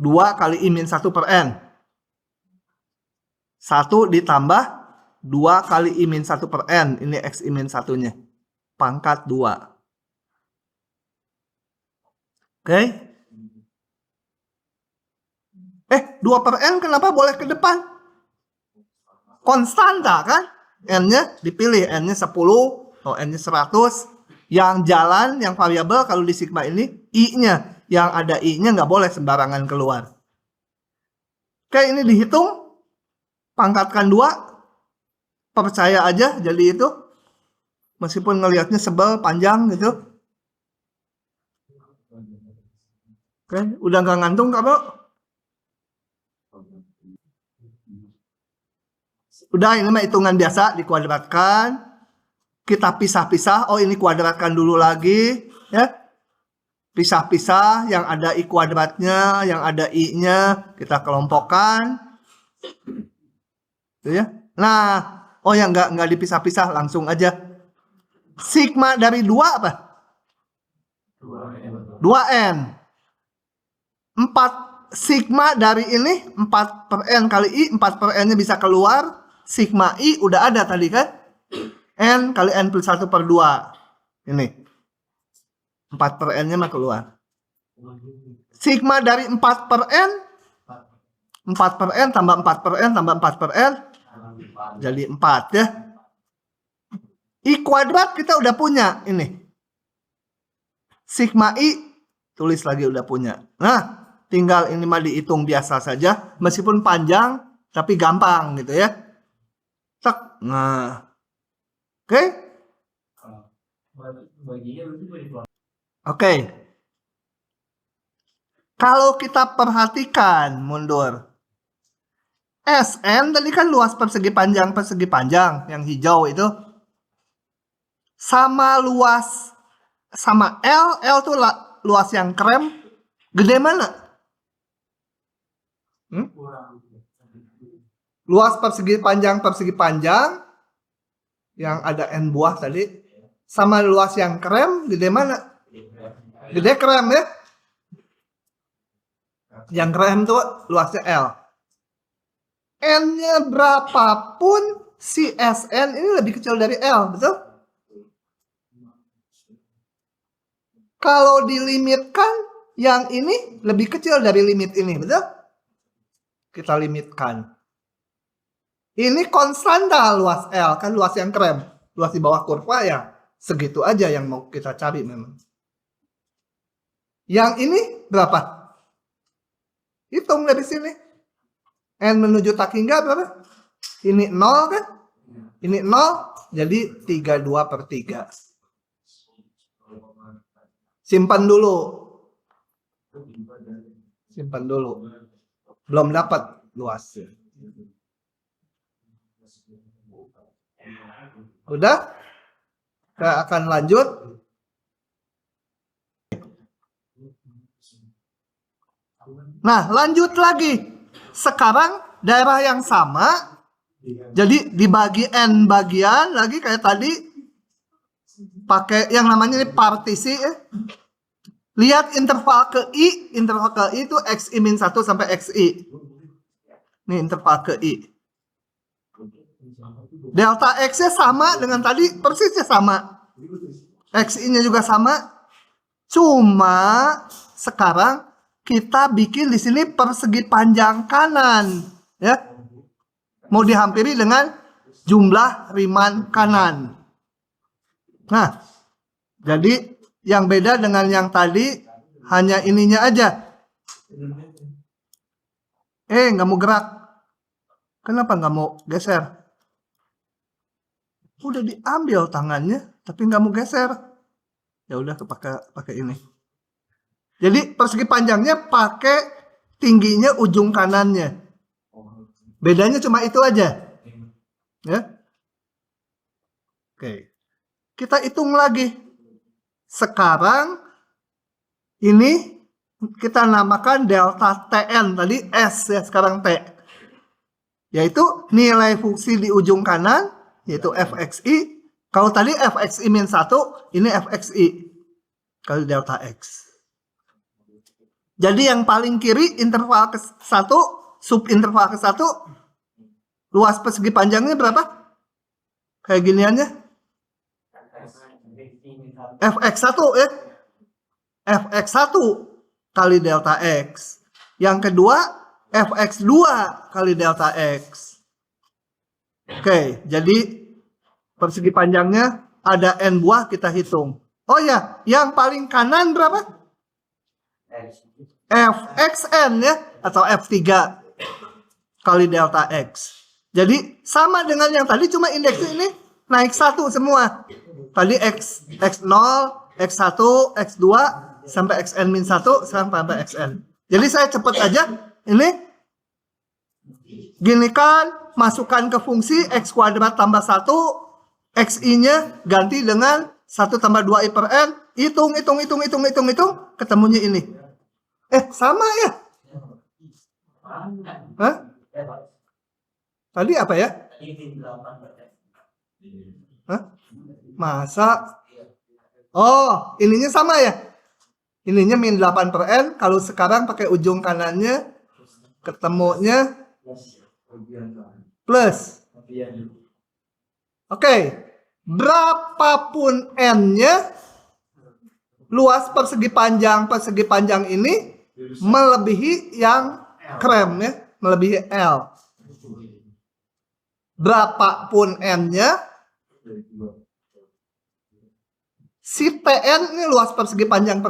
A: 2 kali I min 1 per N. 1 ditambah 2 kali I min 1 per N. Ini X I min 1-nya. Pangkat 2. Oke. 2 per N kenapa boleh ke depan? Konstanta kan? N-nya dipilih. N-nya 10 atau N-nya 100. Yang jalan, yang variabel kalau di sigma ini I-nya. Yang ada I-nya nggak boleh sembarangan keluar. Oke, ini dihitung. Pangkatkan 2. Percaya aja jadi itu. Meskipun ngelihatnya sebel, panjang gitu. Oke, udah nggak ngantung Kak Bro? Udah, ini mah hitungan biasa, dikuadratkan. Kita pisah-pisah. Oh, ini kuadratkan dulu lagi. Ya. Pisah-pisah, yang ada I kuadratnya, yang ada I-nya, kita kelompokkan. Gitu ya. Nah, oh yang nggak dipisah-pisah, langsung aja. Sigma dari 2 apa? 2N. 4 sigma dari ini 4 per N kali I. 4 per N-nya bisa keluar. Sigma I udah ada tadi kan? N kali N plus 1 per 2. Ini. 4 per N-nya mah keluar. Sigma dari 4 per N. 4 per N tambah 4 per N tambah 4 per N. Jadi 4 ya. I kuadrat kita udah punya. Ini. Sigma I. Tulis lagi udah punya. Nah. Tinggal ini mah dihitung biasa saja. Meskipun panjang. Tapi gampang gitu ya. Tek. Nah. Oke. Oke. Kalau kita perhatikan mundur. SN tadi kan luas persegi panjang yang hijau itu. Sama luas sama L tuh luas yang krem gede mana? Luas persegi panjang yang ada N buah tadi sama luas yang krem gede mana? Gede krem ya. Yang krem tuh luasnya L. N-nya berapapun si SN ini lebih kecil dari L, betul? Kalau dilimitkan yang ini lebih kecil dari limit ini, betul? Kita limitkan. Ini konstanta luas L, kan luas yang krem. Luas di bawah kurva ya segitu aja yang mau kita cari memang. Yang ini berapa? Hitung dari sini. N menuju tak hingga berapa? Ini 0 kan? Ini 0, jadi 32 per 3. Simpan dulu. Simpan dulu. Belum dapat luas. Udah? Kita akan lanjut. Nah, lanjut lagi. Sekarang daerah yang sama Jadi dibagi N bagian lagi kayak tadi, pakai yang namanya ini partisi ya. Lihat interval ke I itu XI-1 sampai XI. Ini interval ke I. Delta X-nya sama dengan tadi, persisnya sama. XI-nya juga sama. Cuma sekarang kita bikin di sini persegi panjang kanan, ya. Mau dihampiri dengan jumlah Riemann kanan. Nah, jadi yang beda dengan yang tadi hanya ininya aja. Nggak mau gerak. Kenapa nggak mau geser? Udah diambil tangannya, tapi nggak mau geser. Ya udah pakai ini. Jadi persegi panjangnya pakai tingginya ujung kanannya. Bedanya cuma itu aja. Ya. Oke. Kita hitung lagi. Sekarang ini kita namakan delta Tn, tadi S ya, sekarang T. Yaitu nilai fungsi di ujung kanan, yaitu fxi. Kalau tadi fxi-1, ini fxi. Kali delta X. Jadi yang paling kiri interval ke-1, subinterval ke-1, luas persegi panjangnya berapa? Kayak giniannya. Fx1 ya. Fx1 kali delta X. Yang kedua, Fx2 kali delta X. Oke, jadi persegi panjangnya ada N buah, kita hitung. Oh ya, yang paling kanan berapa? Fxn ya, atau F3 kali delta X. Jadi sama dengan yang tadi, cuma indeksnya ini naik 1 semua. Tadi X0, X1, X2, sampai Xn-1, sampai Xn. Jadi saya cepet aja. Ini, gini kan, masukkan ke fungsi X kuadrat tambah 1, Xi-nya ganti dengan 1 tambah 2I per N. Hitung, ketemunya ini. Sama ya? Hah? Tadi apa ya? Hah? Masa? Oh, ininya sama ya? Ininya min 8 per N. Kalau sekarang pakai ujung kanannya, ketemunya plus. Oke. Berapapun N-nya, luas persegi panjang ini melebihi yang krem ya, melebihi L. Berapapun N-nya, si Tn ini luas persegi panjang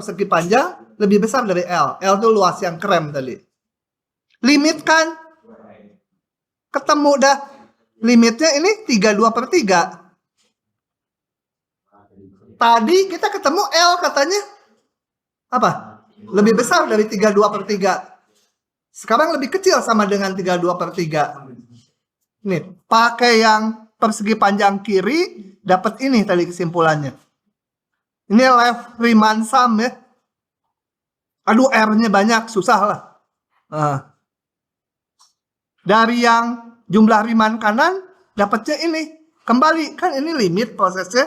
A: lebih besar dari L. L itu luas yang krem tadi. Limitkan. Ketemu dah. Limitnya ini 32/3. Tadi kita ketemu L katanya apa? Lebih besar dari 32/3. Sekarang lebih kecil sama dengan 32/3. Nih, pakai yang persegi panjang kiri, dapat ini tadi kesimpulannya. Ini left Riemann sum ya. Aduh, R-nya banyak, susah lah. Dari yang jumlah Riemann kanan, dapatnya ini. Kembali, kan ini limit prosesnya.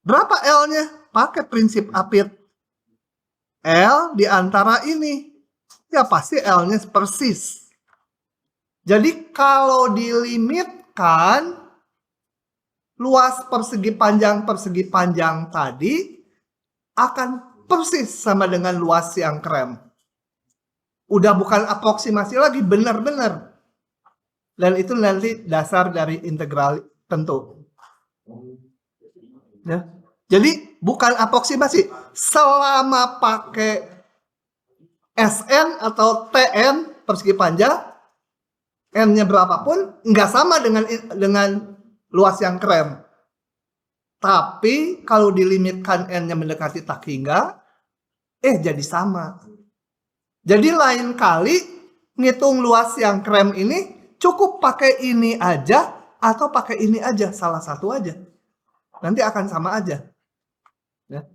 A: Berapa L-nya? Pakai prinsip Apit. L di antara ini. Ya pasti L-nya persis. Jadi kalau dilimitkan, luas persegi panjang tadi akan persis sama dengan luas yang krem. Udah bukan aproksimasi lagi, benar-benar. Dan itu nanti dasar dari integral tentu. Ya. Jadi bukan aproksimasi. Selama pakai Sn atau Tn persegi panjang, N-nya berapapun, nggak sama dengan luas yang krem. Tapi kalau dilimitkan N-nya mendekati tak hingga, jadi sama. Jadi lain kali ngitung luas yang krem ini cukup pakai ini aja atau pakai ini aja, salah satu aja. Nanti akan sama aja. Ya.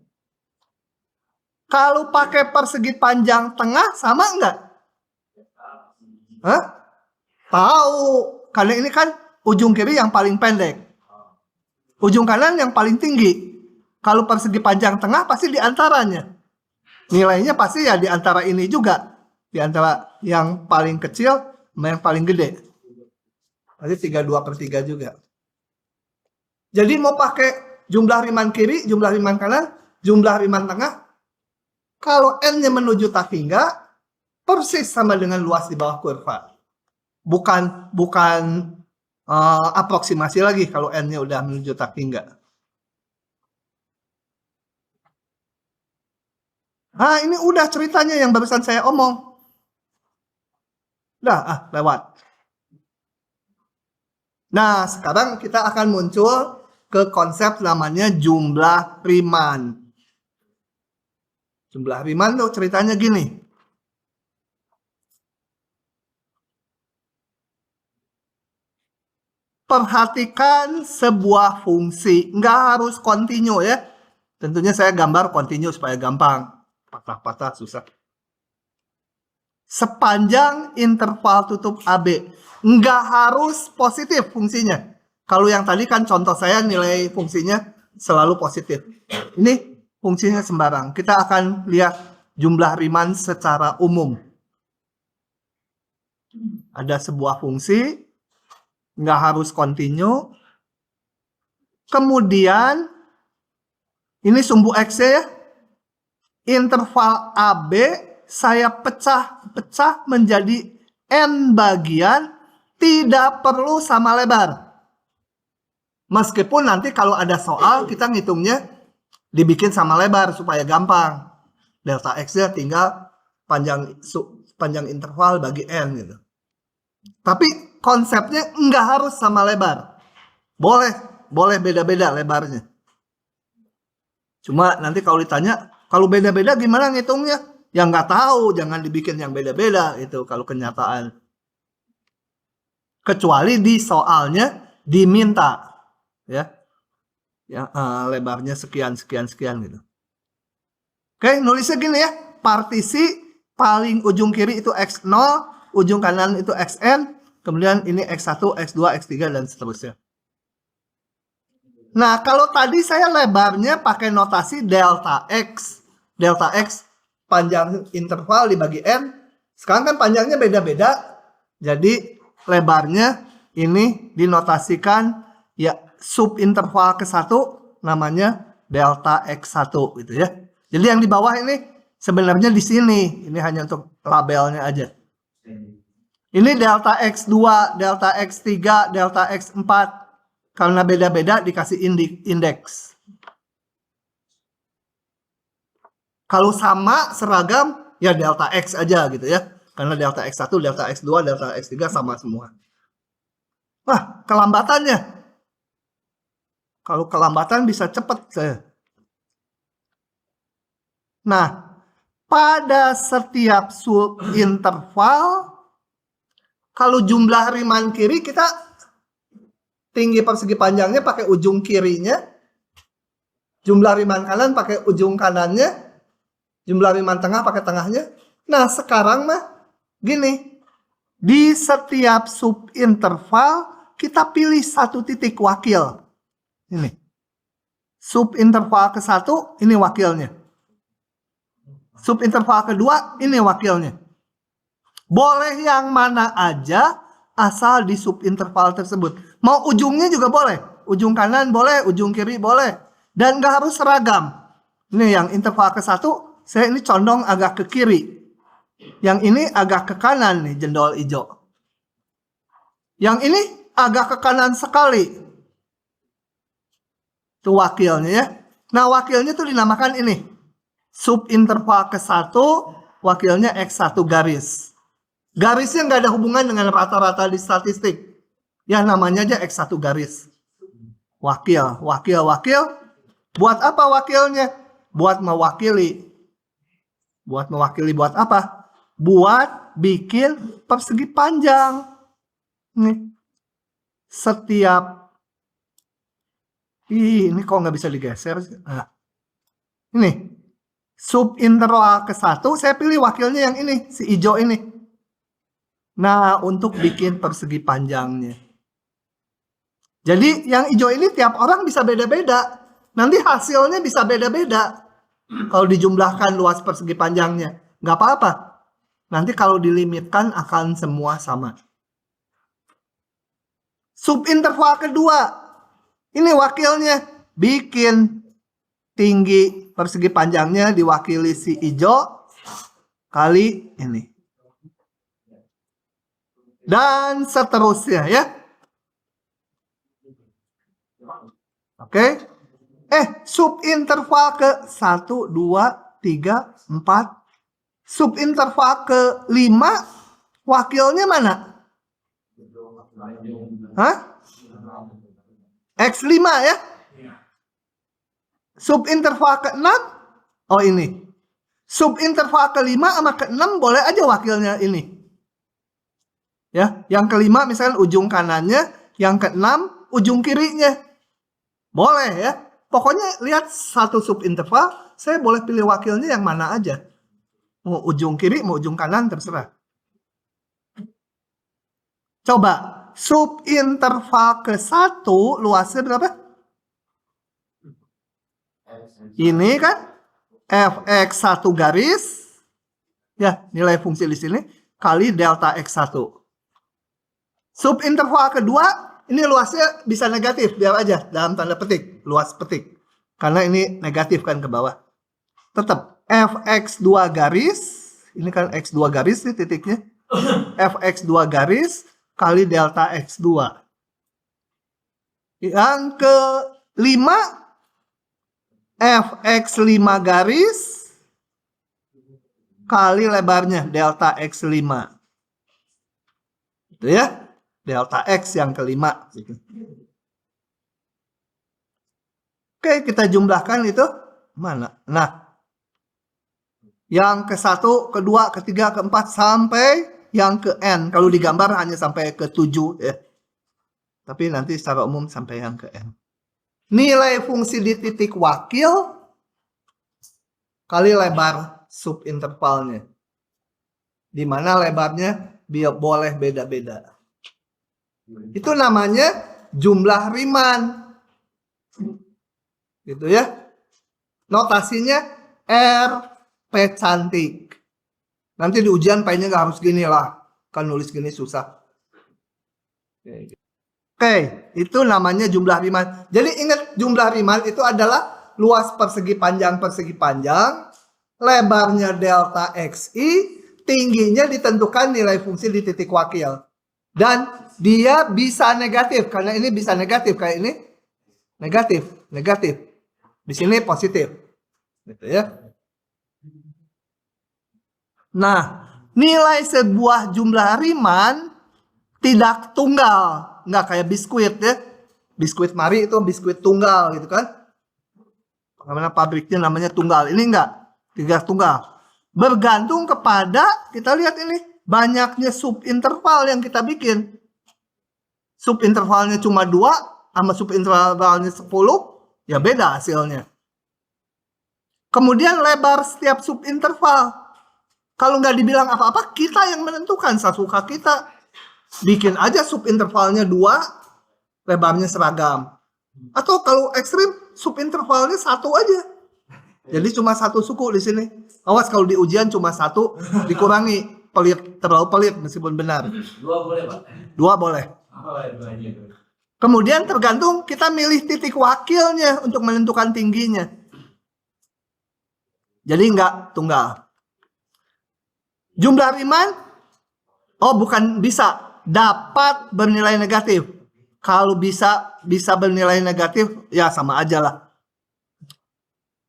A: Kalau pakai persegi panjang tengah sama enggak? Hah? Tahu. Karena ini kan ujung kiri yang paling pendek. Ujung kanan yang paling tinggi. Kalau persegi panjang tengah pasti di antaranya. Nilainya pasti ya di antara ini juga. Di antara yang paling kecil sama yang paling gede. Berarti 32/3 juga. Jadi mau pakai jumlah riman kiri, jumlah riman kanan, jumlah riman tengah. Kalau N-nya menuju Tatingga, persis sama dengan luas di bawah kurva. Bukan aproksimasi lagi kalau N-nya udah menuju Tatingga. Nah, ini udah ceritanya yang barusan saya omong. Udah, lewat. Nah, sekarang kita akan muncul ke konsep namanya jumlah riman. Jumlah riman tuh ceritanya gini. Perhatikan sebuah fungsi, nggak harus kontinu ya. Tentunya saya gambar kontinu supaya gampang. Patah-patah susah. Sepanjang interval tutup AB, nggak harus positif fungsinya. Kalau yang tadi kan contoh saya nilai fungsinya selalu positif. Ini fungsinya sembarang. Kita akan lihat jumlah riman secara umum. Ada sebuah fungsi, nggak harus kontinu. Kemudian, ini sumbu X ya. Interval AB saya pecah menjadi N bagian, tidak perlu sama lebar. Meskipun nanti kalau ada soal, kita ngitungnya dibikin sama lebar supaya gampang. Delta X-nya tinggal panjang interval bagi N gitu. Tapi konsepnya nggak harus sama lebar. Boleh beda-beda lebarnya. Cuma nanti kalau ditanya, kalau beda-beda gimana ngitungnya? Ya nggak tahu, jangan dibikin yang beda-beda itu kalau kenyataan. Kecuali di soalnya diminta, ya lebarnya sekian gitu. Oke, nulisnya gini ya, partisi paling ujung kiri itu X0, ujung kanan itu Xn, kemudian ini X1, X2, X3, dan seterusnya. Nah, kalau tadi saya lebarnya pakai notasi delta X. Delta X panjang interval dibagi N. Sekarang kan panjangnya beda-beda. Jadi lebarnya ini dinotasikan ya subinterval ke-1 namanya delta X1 gitu ya. Jadi yang di bawah ini sebenarnya di sini. Ini hanya untuk labelnya aja. Ini delta X2, delta X3, delta X4. Karena beda-beda dikasih indeks. Kalau sama, seragam, ya delta X aja gitu ya. Karena delta X1, delta X2, delta X3 sama semua. Nah, kelambatannya. Kalau kelambatan bisa cepat saya. Nah, pada setiap subinterval, kalau jumlah riman kiri kita tinggi persegi panjangnya pakai ujung kirinya, jumlah riman kanan pakai ujung kanannya, jumlah riman tengah pakai tengahnya. Nah, sekarang mah gini, di setiap subinterval kita pilih satu titik wakil. Ini. Subinterval ke-1 ini wakilnya. Subinterval kedua ini wakilnya. Boleh yang mana aja asal di subinterval tersebut. Mau ujungnya juga boleh. Ujung kanan boleh, ujung kiri boleh. Dan nggak harus seragam. Ini yang interval ke-1, saya ini condong agak ke kiri. Yang ini agak ke kanan nih, jendol hijau. Yang ini agak ke kanan sekali. Itu wakilnya ya. Nah, wakilnya tuh dinamakan ini. Subinterval ke-1, wakilnya X1 garis. Garisnya nggak ada hubungan dengan rata-rata di statistik. Ya namanya aja X1 garis. Wakil. Buat apa wakilnya? Buat mewakili. Buat apa? Buat bikin persegi panjang. Nih. Setiap. Ini kok nggak bisa digeser? Nah. Ini. Subinterval ke-1, saya pilih wakilnya yang ini. Si hijau ini. Nah, untuk bikin persegi panjangnya. Jadi yang hijau ini tiap orang bisa beda-beda. Nanti hasilnya bisa beda-beda. Kalau dijumlahkan luas persegi panjangnya. Nggak apa-apa. Nanti kalau dilimitkan akan semua sama. Subinterval kedua. Ini wakilnya. Bikin tinggi persegi panjangnya diwakili si hijau kali ini. Dan seterusnya ya. Oke. Subinterval ke 1, 2, 3, 4. Subinterval ke 5. Wakilnya mana? Hah? X5 ya? Subinterval ke 6. Oh ini. Subinterval ke 5 sama ke 6 boleh aja wakilnya ini. Ya, yang kelima misalnya ujung kanannya, yang keenam ujung kirinya. Boleh ya. Pokoknya lihat satu subinterval, saya boleh pilih wakilnya yang mana aja. Mau ujung kiri, mau ujung kanan, terserah. Coba, subinterval ke 1 luasnya berapa? Ini kan fx1 garis, ya nilai fungsi di sini, kali delta x1. Subinterval kedua, ini luasnya bisa negatif, biar aja dalam tanda petik, luas petik. Karena ini negatif kan ke bawah. Tetap fx2 garis, ini kan x2 garis nih titiknya. Fx2 garis kali delta x2. Yang kelima, fx5 garis kali lebarnya delta x5. Itu ya. Delta X yang kelima. Oke, kita jumlahkan itu. Mana? Nah. Yang ke-1, kedua, ketiga, keempat, sampai yang ke N. Kalau digambar hanya sampai ke 7. Ya. Tapi nanti secara umum sampai yang ke N. Nilai fungsi di titik wakil kali lebar subintervalnya. Di mana lebarnya boleh beda-beda. Itu namanya jumlah Riemann. Gitu ya. Notasinya R P cantik. Nanti di ujian P-nya nggak harus gini lah. Kan nulis gini susah. Oke, itu namanya jumlah Riemann. Jadi ingat jumlah Riemann itu adalah luas persegi panjang, lebarnya delta XI, tingginya ditentukan nilai fungsi di titik wakil. Dan dia bisa negatif, karena ini bisa negatif, kayak ini negatif. Di sini positif. Gitu ya. Nah, nilai sebuah jumlah Riemann tidak tunggal, nggak kayak biskuit ya. Biskuit Marie itu biskuit tunggal gitu kan. Karena pabriknya namanya tunggal. Ini enggak, tidak tunggal. Bergantung kepada, kita lihat ini, banyaknya subinterval yang kita bikin. Subintervalnya cuma 2 sama subintervalnya 10, ya beda hasilnya. Kemudian lebar setiap subinterval. Kalau nggak dibilang apa-apa, kita yang menentukan, sesuka kita. Bikin aja subintervalnya 2, lebarnya seragam. Atau kalau ekstrim, subintervalnya 1 aja. Jadi cuma 1 suku di sini. Awas kalau di ujian cuma 1, dikurangi. Pelit, terlalu pelit meskipun benar.
C: 2 boleh, Pak?
A: 2 boleh.
C: Oh, 2-nya.
A: Kemudian tergantung kita milih titik wakilnya untuk menentukan tingginya. Jadi enggak tunggal. Jumlah Riemann, oh bukan bisa, dapat bernilai negatif. Kalau bisa bernilai negatif, ya sama aja lah.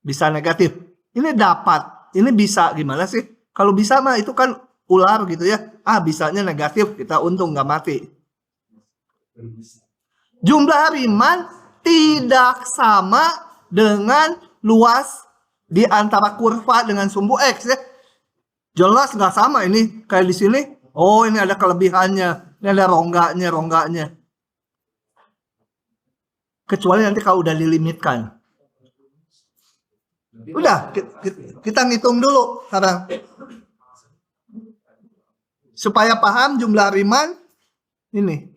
A: Bisa negatif. Ini dapat, ini bisa, gimana sih? Kalau bisa mah itu kan ular gitu ya. Bisanya negatif, kita untung nggak mati. Jumlah Riemann tidak sama dengan luas di antara kurva dengan sumbu X ya. Jelas nggak sama ini. Kayak di sini, oh ini ada kelebihannya. Ini ada rongganya. Kecuali nanti kalau udah dilimitkan. Udah, kita ngitung dulu sekarang. Supaya paham jumlah Riemann ini.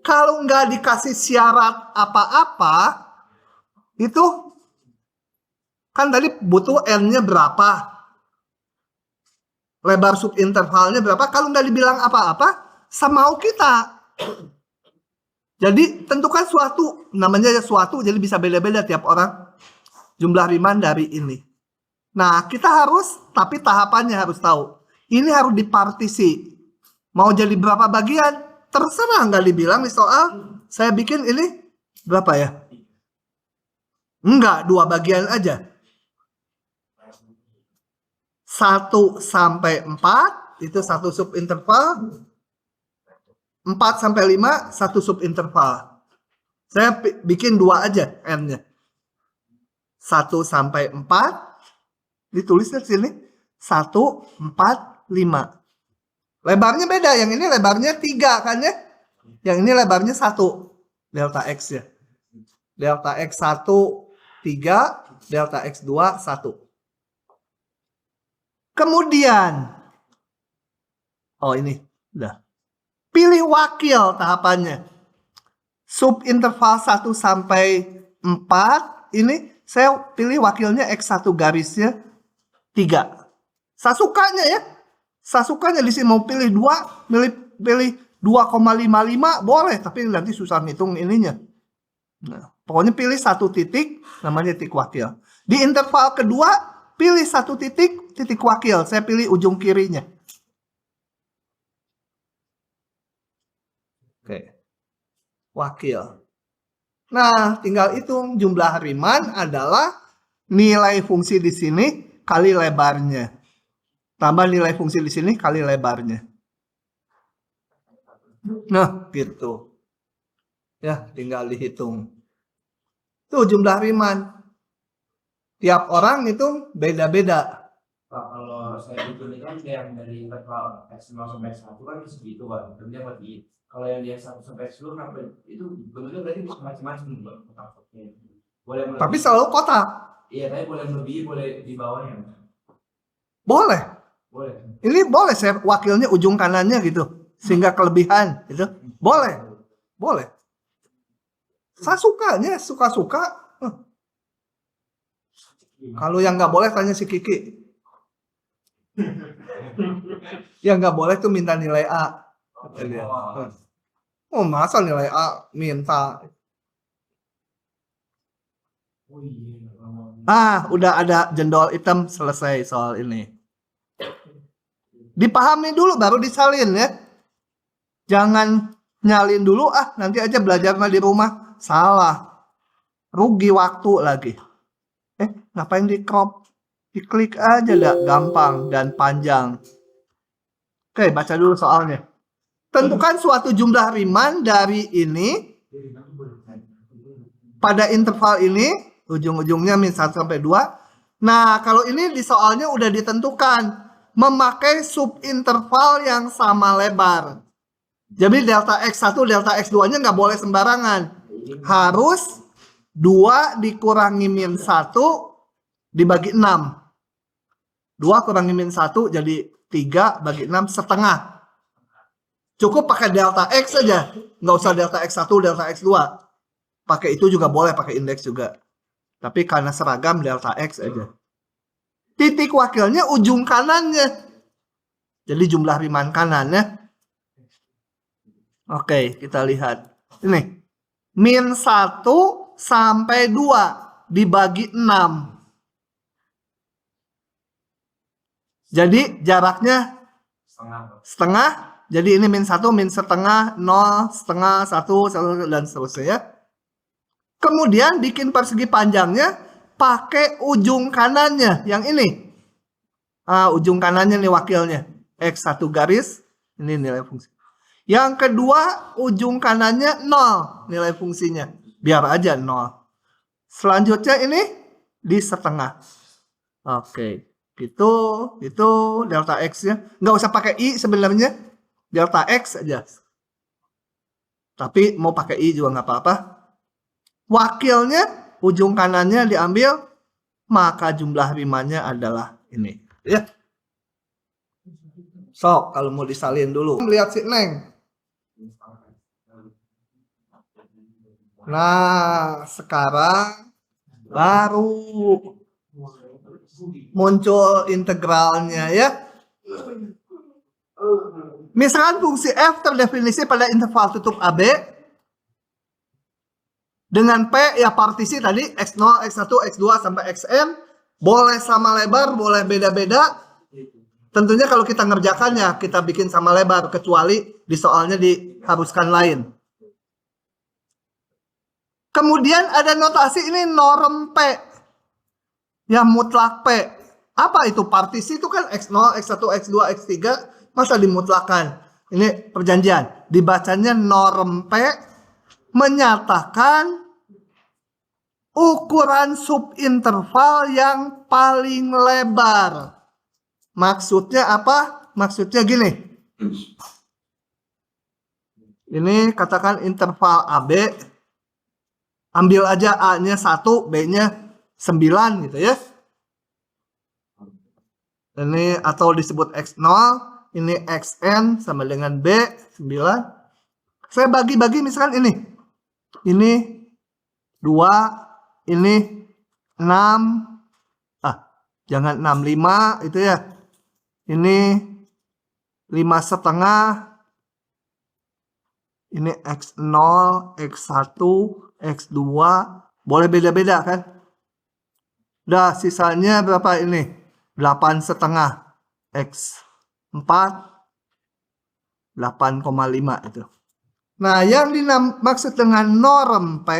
A: Kalau nggak dikasih syarat apa-apa, itu kan tadi butuh N-nya berapa, lebar subintervalnya berapa. Kalau nggak dibilang apa-apa, semau kita. Jadi tentukan suatu, namanya ya suatu, jadi bisa beda-beda tiap orang jumlah Riemann dari ini. Nah, kita harus, tapi tahapannya harus tahu. Ini harus dipartisi. Mau jadi berapa bagian? Terserah, nggak dibilang di soal. Saya bikin ini berapa ya? Enggak, 2 bagian aja. 1 sampai 4 itu 1 subinterval. 4 sampai 5 1 subinterval. Saya bikin 2 aja N-nya. 1 sampai 4 ditulisnya sini 1, 4, 5. Lebarnya beda, yang ini lebarnya 3 kan ya? Yang ini lebarnya 1. Delta X ya. Delta X 1, 3. Delta X 2, 1. Kemudian, oh ini, udah. Pilih wakil tahapannya. Subinterval 1 sampai 4, ini saya pilih wakilnya X1 garisnya 3. Sasukanya ya. Sasukanya di sini mau pilih 2, pilih 2,55 boleh, tapi nanti susah ngitung ininya. Nah, pokoknya pilih 1 titik, namanya titik wakil. Di interval kedua, pilih 1 titik, titik wakil. Saya pilih ujung kirinya. Oke. Wakil. Nah, tinggal hitung jumlah Riemann adalah nilai fungsi di sini kali lebarnya. Tambah nilai fungsi di sini kali lebarnya. Nah, gitu. Ya, tinggal dihitung. Tuh jumlah Riemann. Tiap orang itu beda-beda.
C: Pak, kalau saya hitung ini kan yang dari interval X0 sampai X1 kan segitu kan, bentuknya berarti. Kalau yang dia 1 sampai 10 sampai itu bentuknya berarti bisa macam-macam Pak. Boleh melebihi.
A: Tapi selalu kotak.
C: Iya, tapi boleh lebih, boleh di bawahnya.
A: Boleh.
C: Boleh.
A: Ini boleh saya wakilnya ujung kanannya gitu. Sehingga kelebihan gitu. Boleh. Boleh. Saya sukanya, suka-suka. Kalau yang nggak boleh tanya si Kiki. Yang nggak boleh tuh minta nilai A. Oh, masa nilai A minta?
C: Oh iya.
A: Udah ada jendol hitam, selesai soal ini. Dipahami dulu baru disalin ya. Jangan nyalin dulu, nanti aja belajarnya di rumah. Salah. Rugi waktu lagi. Ngapain di crop? Diklik aja dah, gampang dan panjang. Oke, baca dulu soalnya. Tentukan suatu jumlah Riemann dari ini pada interval ini, ujung-ujungnya min 1 sampai 2. Nah, kalau ini di soalnya udah ditentukan memakai subinterval yang sama lebar. Jadi delta X1, delta X2-nya nggak boleh sembarangan. Harus 2 dikurangi min 1 dibagi 6. 2 kurangi min 1 jadi 3 bagi 6 setengah. Cukup pakai delta X saja. Nggak usah delta X1, delta X2. Pakai itu juga boleh, pakai indeks juga. Tapi karena seragam delta X aja. Titik wakilnya ujung kanannya. Jadi jumlah Riemann kanannya. Oke, kita lihat. Ini. Min 1 sampai 2 dibagi 6. Jadi jaraknya setengah. Jadi ini min 1, min setengah, 0, setengah, 1, 1, dan seterusnya. Kemudian bikin persegi panjangnya pakai ujung kanannya. Yang ini. Ujung kanannya nih wakilnya. X1 garis. Ini nilai fungsi. Yang kedua, ujung kanannya 0 nilai fungsinya. Biar aja 0. Selanjutnya ini di setengah. Oke. Itu delta X-nya. Nggak usah pakai I sebenarnya. Delta X aja. Tapi mau pakai I juga nggak apa-apa. Wakilnya, ujung kanannya diambil. Maka jumlah Riemann-nya adalah ini. Ya. Sok, kalau mau disalin dulu. Lihat si Neng. Nah, sekarang baru muncul integralnya ya. Misalkan fungsi f terdefinisi pada interval tutup AB dengan P ya partisi tadi X0, X1, X2 sampai Xn. Boleh sama lebar, boleh beda-beda. Tentunya kalau kita ngerjakannya kita bikin sama lebar, kecuali di soalnya diharuskan lain. Kemudian ada notasi ini norm P. Ya mutlak P. Apa itu? Partisi itu kan X0, X1, X2, X3. Masa dimutlakan? Ini perjanjian. Dibacanya norm P menyatakan ukuran subinterval yang paling lebar. Maksudnya apa? Maksudnya gini. Ini katakan interval AB. Ambil aja A-nya 1, B-nya 9 gitu ya. Ini atau disebut X0, ini Xn sama dengan B 9. Saya bagi-bagi misalkan ini. Ini 2, ini 6. Jangan 6, 5 itu ya. Ini 5,5. Ini X0, X1, X2, boleh beda-beda kan? Udah sisanya berapa ini? 8,5. X4, 8,5 itu. Nah, yang dimaksud dengan norm P,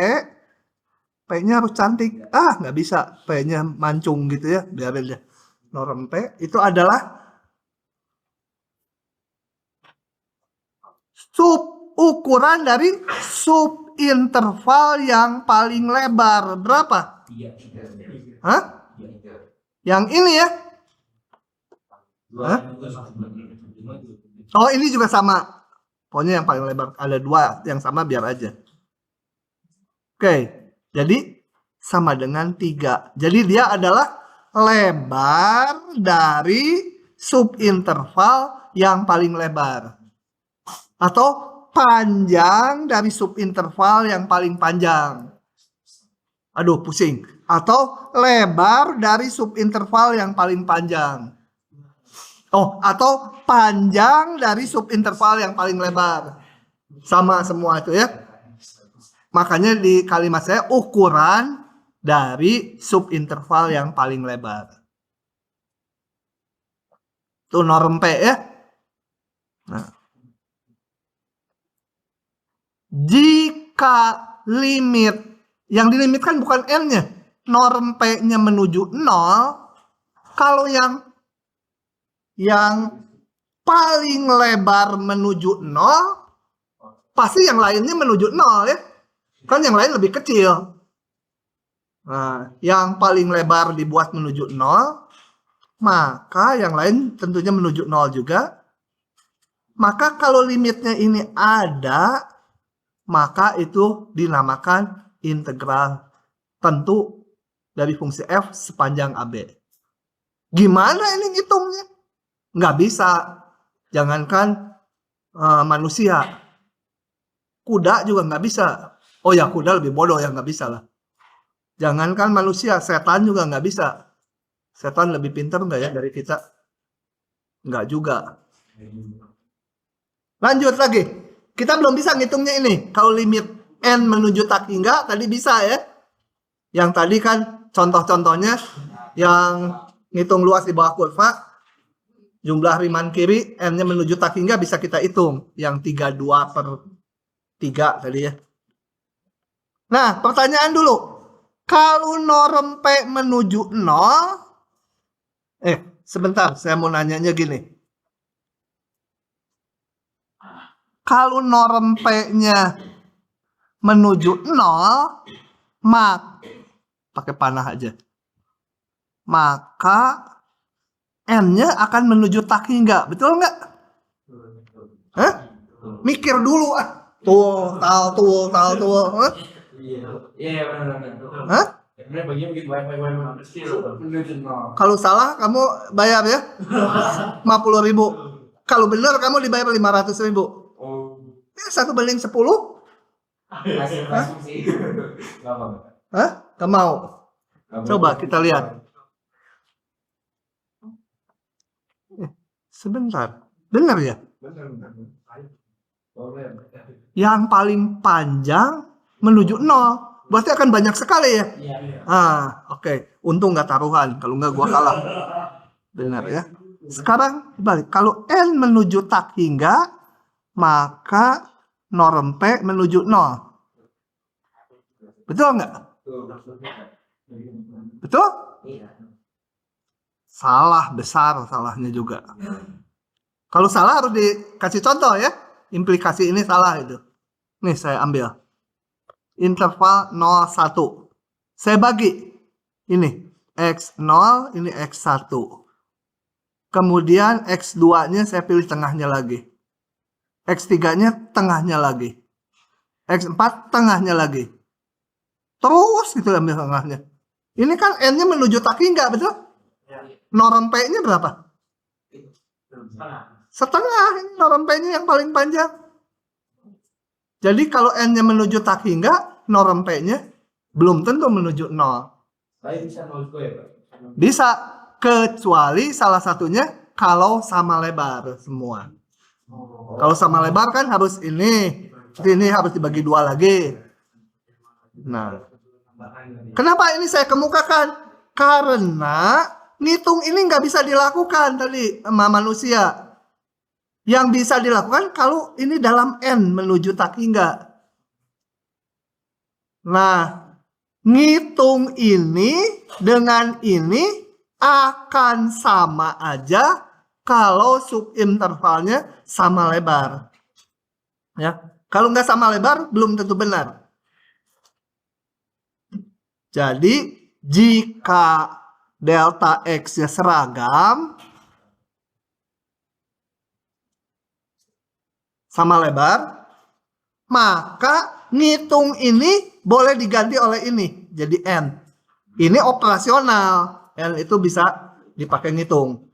A: P-nya harus cantik. Nggak bisa. P-nya mancung gitu ya. Biarin aja. Norm P itu adalah ukuran dari subinterval yang paling lebar. Berapa? Hah? Yang ini ya? Hah? Oh, ini juga sama. Pokoknya yang paling lebar. Ada 2 yang sama biar aja. Oke. Jadi sama dengan 3. Jadi dia adalah lebar dari subinterval yang paling lebar. Atau panjang dari subinterval yang paling panjang. Aduh, pusing. Atau lebar dari subinterval yang paling panjang. Atau panjang dari subinterval yang paling lebar. Sama semua itu ya. Makanya di kalimat saya ukuran dari subinterval yang paling lebar. Itu norm P ya. Nah. Jika limit yang dilimitkan bukan N-nya, norm P-nya menuju 0, kalau yang paling lebar menuju 0, pasti yang lainnya menuju 0 ya. Kan yang lain lebih kecil. Nah, yang paling lebar dibuat menuju 0, maka yang lain tentunya menuju 0 juga. Maka kalau limitnya ini ada, maka itu dinamakan integral tentu dari fungsi f sepanjang AB. Gimana ini ngitungnya? Nggak bisa. Jangankan manusia. Kuda juga nggak bisa. Oh ya, kuda lebih bodoh ya, nggak bisa lah. Jangankan manusia, setan juga nggak bisa. Setan lebih pintar nggak ya dari kita? Nggak juga. Lanjut lagi. Kita belum bisa ngitungnya ini. Kalau limit N menuju tak hingga, tadi bisa ya. Yang tadi kan contoh-contohnya yang ngitung luas di bawah kurva. Jumlah Riemann kiri, N-nya menuju tak hingga bisa kita hitung. Yang 32/3 tadi ya. Nah, pertanyaan dulu. Kalau norm P menuju 0, sebentar, saya mau nanyanya gini. Kalau norm P-nya menuju 0, pakai panah aja. Maka N-nya akan menuju tak hingga. Betul nggak? Hah? Mikir dulu ah. Tuh. Hah?
C: Iya, benar.
A: Hah?
C: Sebenarnya bagian bikin wifi kecil menuju nol.
A: Kalau salah kamu bayar ya 50.000. Kalau benar kamu dibayar 500.000.
C: Oh.
A: 1:10.
C: Hasil sih. Gak mau.
A: Hah? Gak mau. Coba kita lihat. Sebentar. Benar ya?
C: Benar.
A: Yang paling panjang menuju 0. Berarti akan banyak sekali ya?
C: Iya.
A: Oke. Untung nggak taruhan. Kalau nggak gua kalah. Benar ya? Sekarang balik. Kalau N menuju tak hingga, maka norm P menuju 0. Betul nggak? Betul?
C: Iya.
A: Salah besar salahnya juga. Kalau salah harus dikasih contoh ya. Implikasi ini salah itu. Nih saya ambil. Interval 0,1. Saya bagi. Ini X0, ini X1. Kemudian X2-nya saya pilih tengahnya lagi. X3-nya tengahnya lagi. X4 tengahnya lagi. Terus itu ambil tengahnya. Ini kan N-nya menuju tak hingga, betul? Norm P-nya berapa? Setengah. Ini norm P-nya yang paling panjang. Jadi kalau N-nya menuju tak hingga, norm P-nya belum tentu menuju 0.
C: Saya bisa nol juga ya, Pak?
A: Bisa, kecuali salah satunya kalau sama lebar semua. Kalau sama lebar kan harus ini harus dibagi 2 lagi. Nah, kenapa ini saya kemukakan? Karena ngitung ini nggak bisa dilakukan tadi sama manusia. Yang bisa dilakukan kalau ini dalam N menuju tak hingga. Nah, ngitung ini dengan ini akan sama aja kalau subintervalnya sama lebar. Ya, kalau nggak sama lebar belum tentu benar. Jadi jika delta X-nya seragam sama lebar, maka ngitung ini boleh diganti oleh ini jadi N. Ini operasional. N itu bisa dipakai ngitung.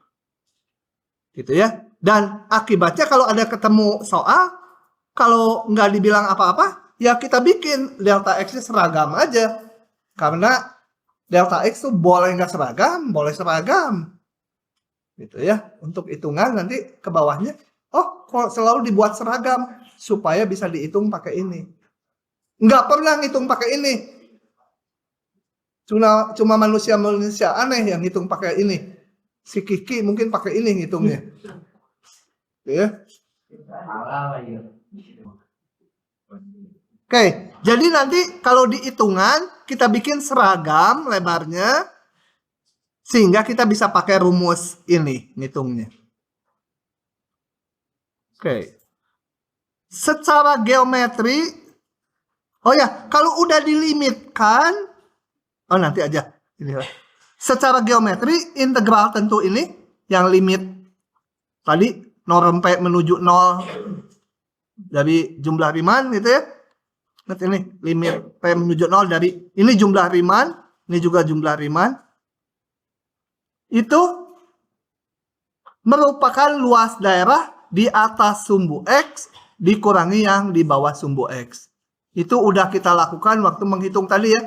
A: Gitu ya. Dan akibatnya kalau ada ketemu soal, kalau nggak dibilang apa-apa, ya kita bikin delta X-nya seragam aja. Karena delta X itu boleh nggak seragam, boleh seragam. Gitu ya. Untuk hitungan nanti ke bawahnya, oh kok selalu dibuat seragam supaya bisa dihitung pakai ini. Nggak pernah ngitung pakai ini. Cuma manusia aneh yang ngitung pakai ini. Si Kiki mungkin pakai ini ngitungnya. Ya. Oke, jadi nanti kalau di hitungan kita bikin seragam lebarnya sehingga kita bisa pakai rumus ini ngitungnya. Oke. Secara geometri, oh ya, kalau udah dilimitkan, oh nanti aja. Inilah. Secara geometri, integral tentu ini yang limit tadi norm P menuju 0 dari jumlah Riemann gitu ya. Nanti ini limit P menuju 0 dari ini jumlah Riemann, ini juga jumlah Riemann. Itu merupakan luas daerah di atas sumbu X dikurangi yang di bawah sumbu X. Itu udah kita lakukan waktu menghitung tadi ya.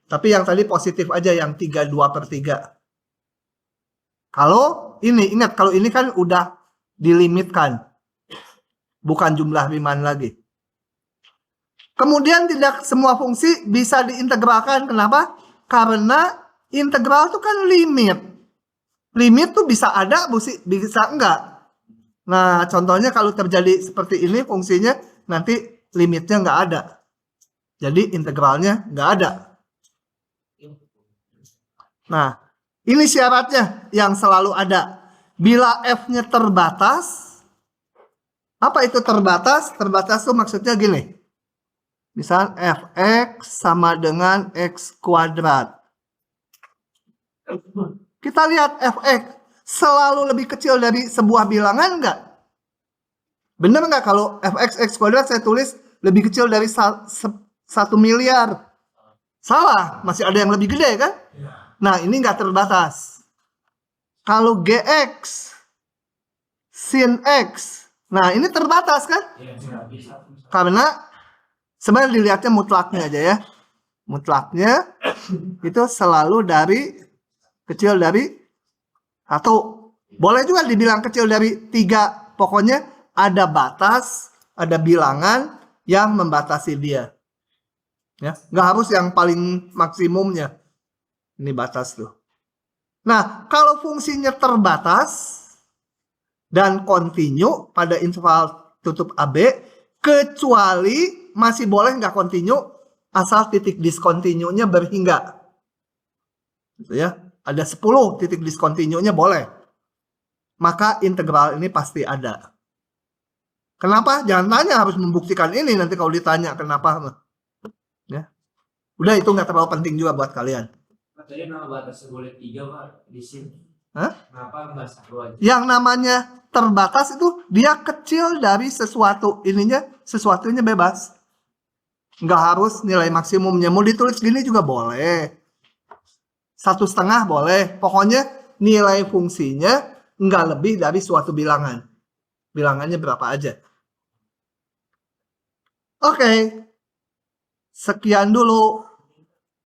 A: Tapi yang tadi positif aja yang 32/3. Kalau ini, ingat kalau ini kan udah dilimitkan. Bukan jumlah Riemann lagi. Kemudian tidak semua fungsi bisa diintegralkan. Kenapa? Karena integral itu kan limit. Limit tuh bisa ada, bisa enggak. Nah, contohnya kalau terjadi seperti ini fungsinya, nanti limitnya enggak ada. Jadi integralnya enggak ada. Nah, ini syaratnya yang selalu ada. Bila F-nya terbatas, apa itu terbatas? Terbatas itu maksudnya gini. Misal Fx sama dengan X kuadrat. Kita lihat Fx selalu lebih kecil dari sebuah bilangan enggak? Bener nggak kalau Fx X kuadrat saya tulis lebih kecil dari 1 miliar? Salah, masih ada yang lebih gede kan? Nah, ini nggak terbatas. Kalau GX, sin X, nah ini terbatas kan?
C: Iya, nggak bisa.
A: Karena sebenarnya dilihatnya mutlaknya aja ya. Mutlaknya itu selalu kecil dari 1. Boleh juga dibilang kecil dari 3. Pokoknya ada batas, ada bilangan yang membatasi dia. Ya, nggak harus yang paling maksimumnya. Ini batas tuh. Nah, kalau fungsinya terbatas dan kontinu pada interval tutup AB, kecuali masih boleh nggak kontinu asal titik diskontinunya berhingga. Gitu ya. Ada 10 titik diskontinunya boleh. Maka integral ini pasti ada. Kenapa? Jangan tanya harus membuktikan ini nanti kalau ditanya kenapa. Ya. Udah itu nggak terlalu penting juga buat kalian.
C: Tadi nama batasnya boleh 3 Pak di sini.
A: Hah?
C: Kenapa nggak 1 aja?
A: Yang namanya terbatas itu dia kecil dari sesuatu. Sesuatunya bebas. Nggak harus nilai maksimumnya. Mau ditulis gini juga boleh. 1,5 boleh. Pokoknya nilai fungsinya nggak lebih dari suatu bilangan. Bilangannya berapa aja. Oke. Sekian dulu